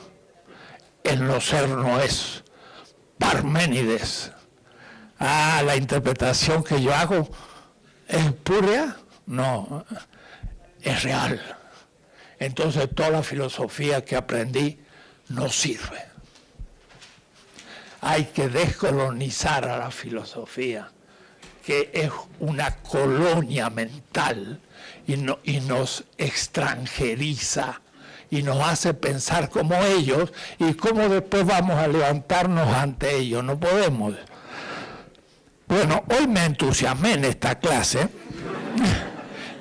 El no ser no es. Parménides. La interpretación que yo hago es espuria, no, es real. Entonces toda la filosofía que aprendí no sirve. Hay que descolonizar a la filosofía, que es una colonia mental y nos extranjeriza y nos hace pensar como ellos, y cómo después vamos a levantarnos ante ellos. No podemos. Bueno, hoy me entusiasmé en esta clase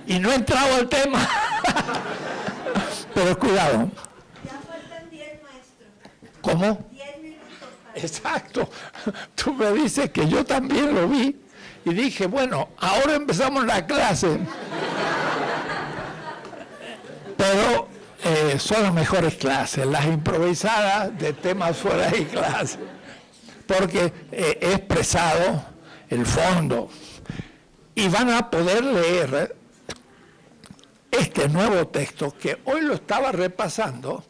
y no he entrado al tema. Pero cuidado. Ya faltan 10, maestro. ¿Cómo? 10 minutos. Exacto. Tú me dices que yo también lo vi y dije, bueno, ahora empezamos la clase. Pero son las mejores clases, las improvisadas de temas fuera de clase, porque he expresado el fondo y van a poder leer este nuevo texto que hoy lo estaba repasando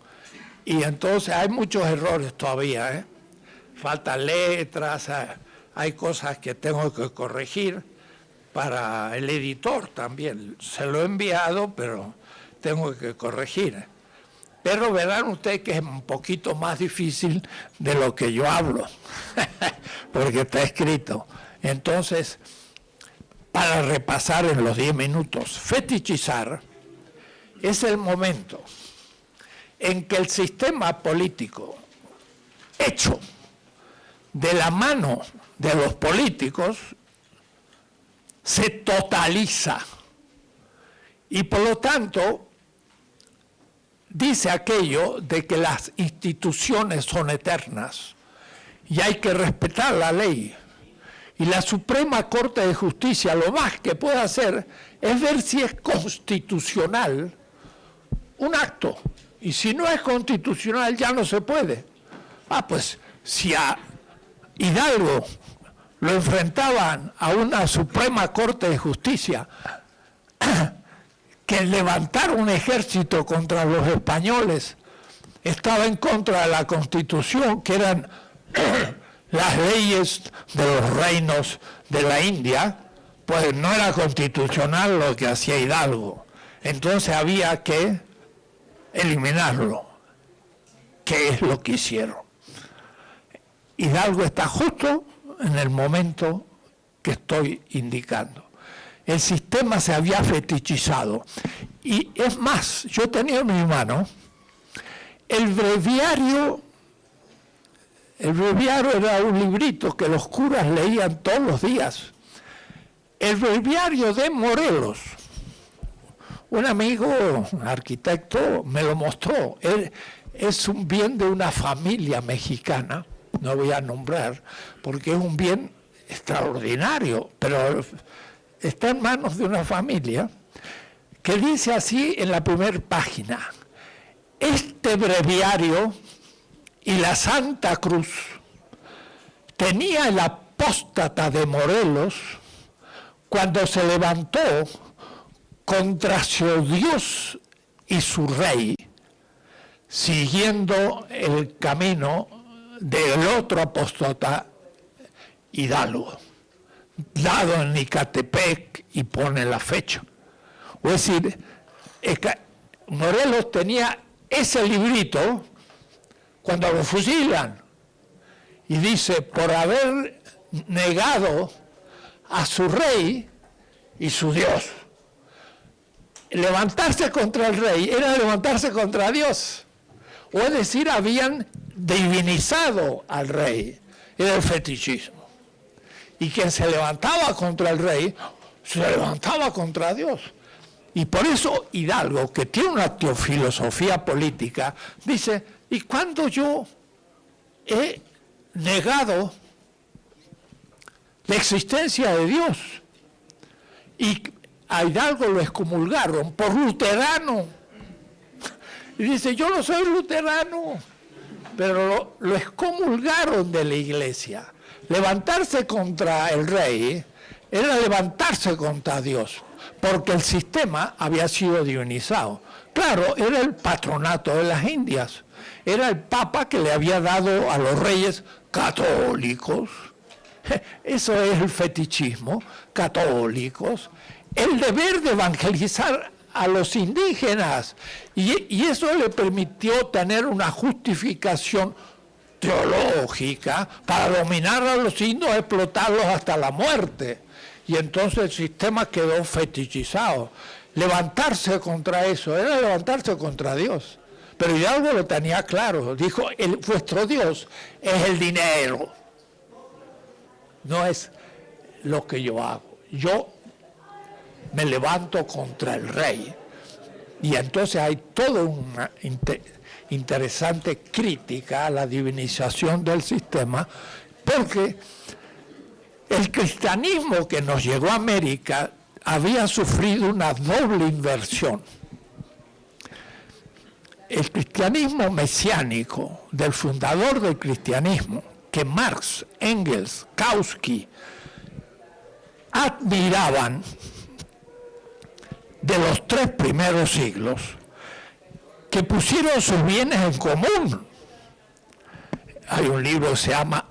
y entonces hay muchos errores todavía, faltan letras, hay cosas que tengo que corregir para el editor también, se lo he enviado pero tengo que corregir. Pero verán ustedes que es un poquito más difícil de lo que yo hablo, porque está escrito. Entonces, para repasar en los 10 minutos, fetichizar es el momento en que el sistema político, hecho de la mano de los políticos, se totaliza. Y por lo tanto, dice aquello de que las instituciones son eternas y hay que respetar la ley. Y la Suprema Corte de Justicia lo más que puede hacer es ver si es constitucional un acto. Y si no es constitucional ya no se puede. Pues si a Hidalgo lo enfrentaban a una Suprema Corte de Justicia que levantar un ejército contra los españoles estaba en contra de la Constitución, que eran las leyes de los reinos de la India, pues no era constitucional lo que hacía Hidalgo. Entonces había que eliminarlo, que es lo que hicieron. Hidalgo está justo en el momento que estoy indicando. El sistema se había fetichizado. Y es más, yo tenía en mi mano el breviario. El breviario era un librito que los curas leían todos los días. El breviario de Morelos. Un amigo, un arquitecto, me lo mostró. Él es un bien de una familia mexicana, no voy a nombrar, porque es un bien extraordinario, pero está en manos de una familia, que dice así en la primera página: este breviario y la Santa Cruz tenía el apóstata de Morelos cuando se levantó contra su Dios y su rey, siguiendo el camino del otro apóstata, Hidalgo, dado en Icatepec, y pone la fecha. Es decir, Morelos tenía ese librito cuando lo fusilan, y dice, por haber negado a su rey y su Dios. Levantarse contra el rey era levantarse contra Dios. O es decir, habían divinizado al rey. Era el fetichismo. Y quien se levantaba contra el rey, se levantaba contra Dios. Y por eso Hidalgo, que tiene una teofilosofía política, dice, ¿y cuándo yo he negado la existencia de Dios? Y a Hidalgo lo excomulgaron por luterano. Y dice, yo no soy luterano, pero lo excomulgaron de la iglesia. Levantarse contra el rey era levantarse contra Dios, porque el sistema había sido divinizado. Claro, era el patronato de las Indias, era el Papa que le había dado a los reyes católicos, eso es el fetichismo, católicos, el deber de evangelizar a los indígenas, y eso le permitió tener una justificación teológica para dominar a los indios, explotarlos hasta la muerte. y entonces el sistema quedó fetichizado. Levantarse contra eso era levantarse contra Dios. Pero Hidalgo lo tenía claro, dijo, vuestro Dios es el dinero, no es lo que yo hago. Yo me levanto contra el rey. Y entonces hay toda una interesante crítica a la divinización del sistema, porque el cristianismo que nos llegó a América había sufrido una doble inversión. El cristianismo mesiánico del fundador del cristianismo, que Marx, Engels, Kautsky admiraban de los 3 primeros siglos, que pusieron sus bienes en común. Hay un libro que se llama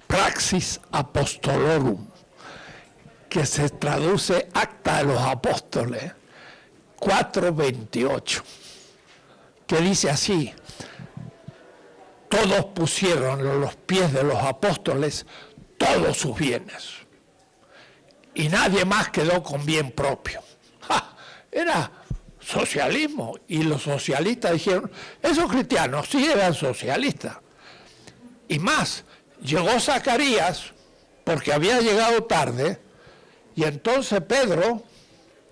Praxis Apostolorum, que se traduce Acta de los Apóstoles, 4:28, que dice así: todos pusieron a los pies de los apóstoles todos sus bienes, y nadie más quedó con bien propio. ¡Ja! Era socialismo, y los socialistas dijeron, esos cristianos sí eran socialistas. Y más, llegó Zacarías, porque había llegado tarde, y entonces Pedro,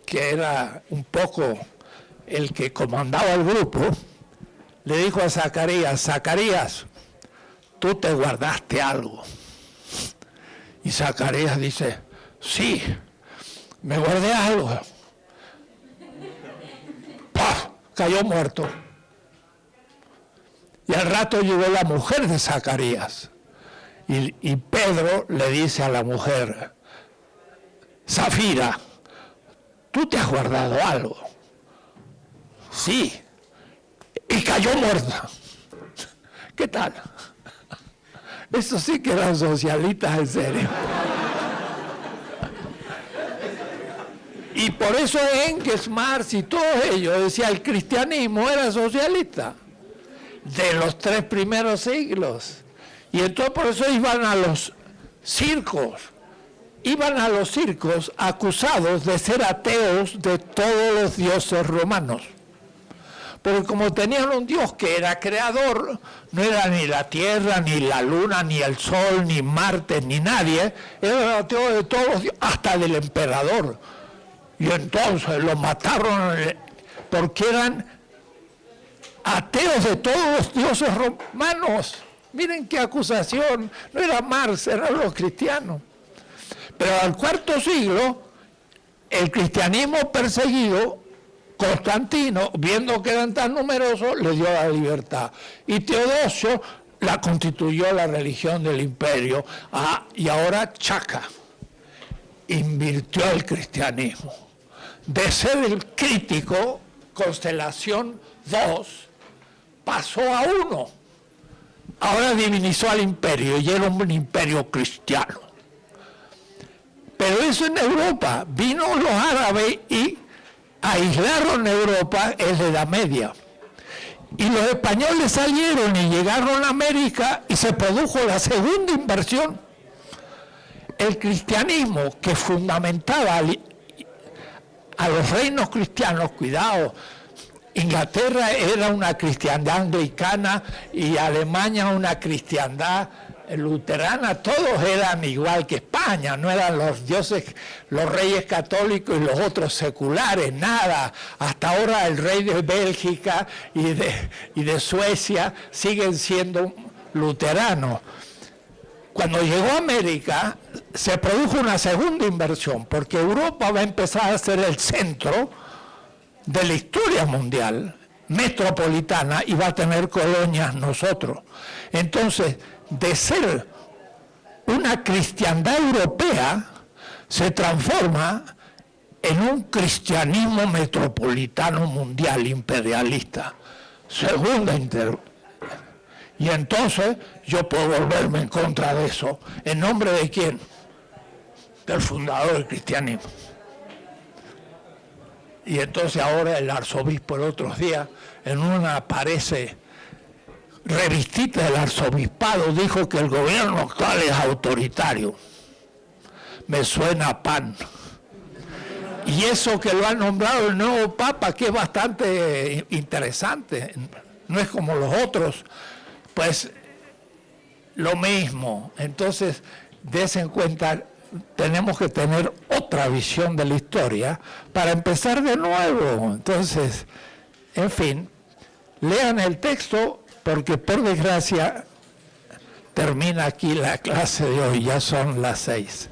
que era un poco el que comandaba el grupo, le dijo a Zacarías, Zacarías, tú te guardaste algo. Y Zacarías dice, sí, me guardé algo. ¡Paf! Cayó muerto. Y al rato llegó la mujer de Zacarías. Y Pedro le dice a la mujer, Zafira, ¿tú te has guardado algo? Sí. Y cayó muerta. ¿Qué tal? Eso sí que eran socialistas en serio. Y por eso Engels, Marx y todos ellos decían el cristianismo era socialista de los 3 primeros siglos. Y entonces por eso iban a los circos acusados de ser ateos de todos los dioses romanos. Porque como tenían un Dios que era creador, no era ni la tierra, ni la luna, ni el sol, ni Marte, ni nadie, era ateo de todos los dioses, hasta del emperador. Y entonces lo mataron porque eran ateos de todos los dioses romanos. Miren qué acusación, no era Marx, eran los cristianos. Pero al 4º siglo, el cristianismo perseguido, Constantino, viendo que eran tan numerosos, le dio la libertad. Y Teodosio la constituyó la religión del imperio. Y ahora Chaca invirtió el cristianismo. De ser el crítico, Constelación 2, pasó a 1. Ahora divinizó al imperio y era un imperio cristiano. Pero eso en Europa, vino los árabes y aislaron Europa en la Edad Media. Y los españoles salieron y llegaron a América y se produjo la segunda inversión. El cristianismo que fundamentaba a los reinos cristianos, cuidado, Inglaterra era una cristiandad anglicana y Alemania una cristiandad luterana, todos eran igual que España, no eran los dioses, los reyes católicos y los otros seculares, nada. Hasta ahora el rey de Bélgica y de Suecia siguen siendo luteranos. Cuando llegó a América se produjo una segunda inversión, porque Europa va a empezar a ser el centro de la historia mundial, metropolitana, y va a tener colonias nosotros. Entonces, de ser una cristiandad europea, se transforma en un cristianismo metropolitano mundial imperialista. Segunda y entonces yo puedo volverme en contra de eso. ¿En nombre de quién? Del fundador del cristianismo. Y entonces ahora el arzobispo el otro día, en una revistita del arzobispado, dijo que el gobierno actual es autoritario. me suena a pan. Y eso que lo ha nombrado el nuevo Papa, que es bastante interesante, no es como los otros, pues lo mismo. Entonces, des en cuenta, tenemos que tener otra visión de la historia para empezar de nuevo. Entonces, en fin, lean el texto, porque por desgracia termina aquí la clase de hoy, ya son las 6.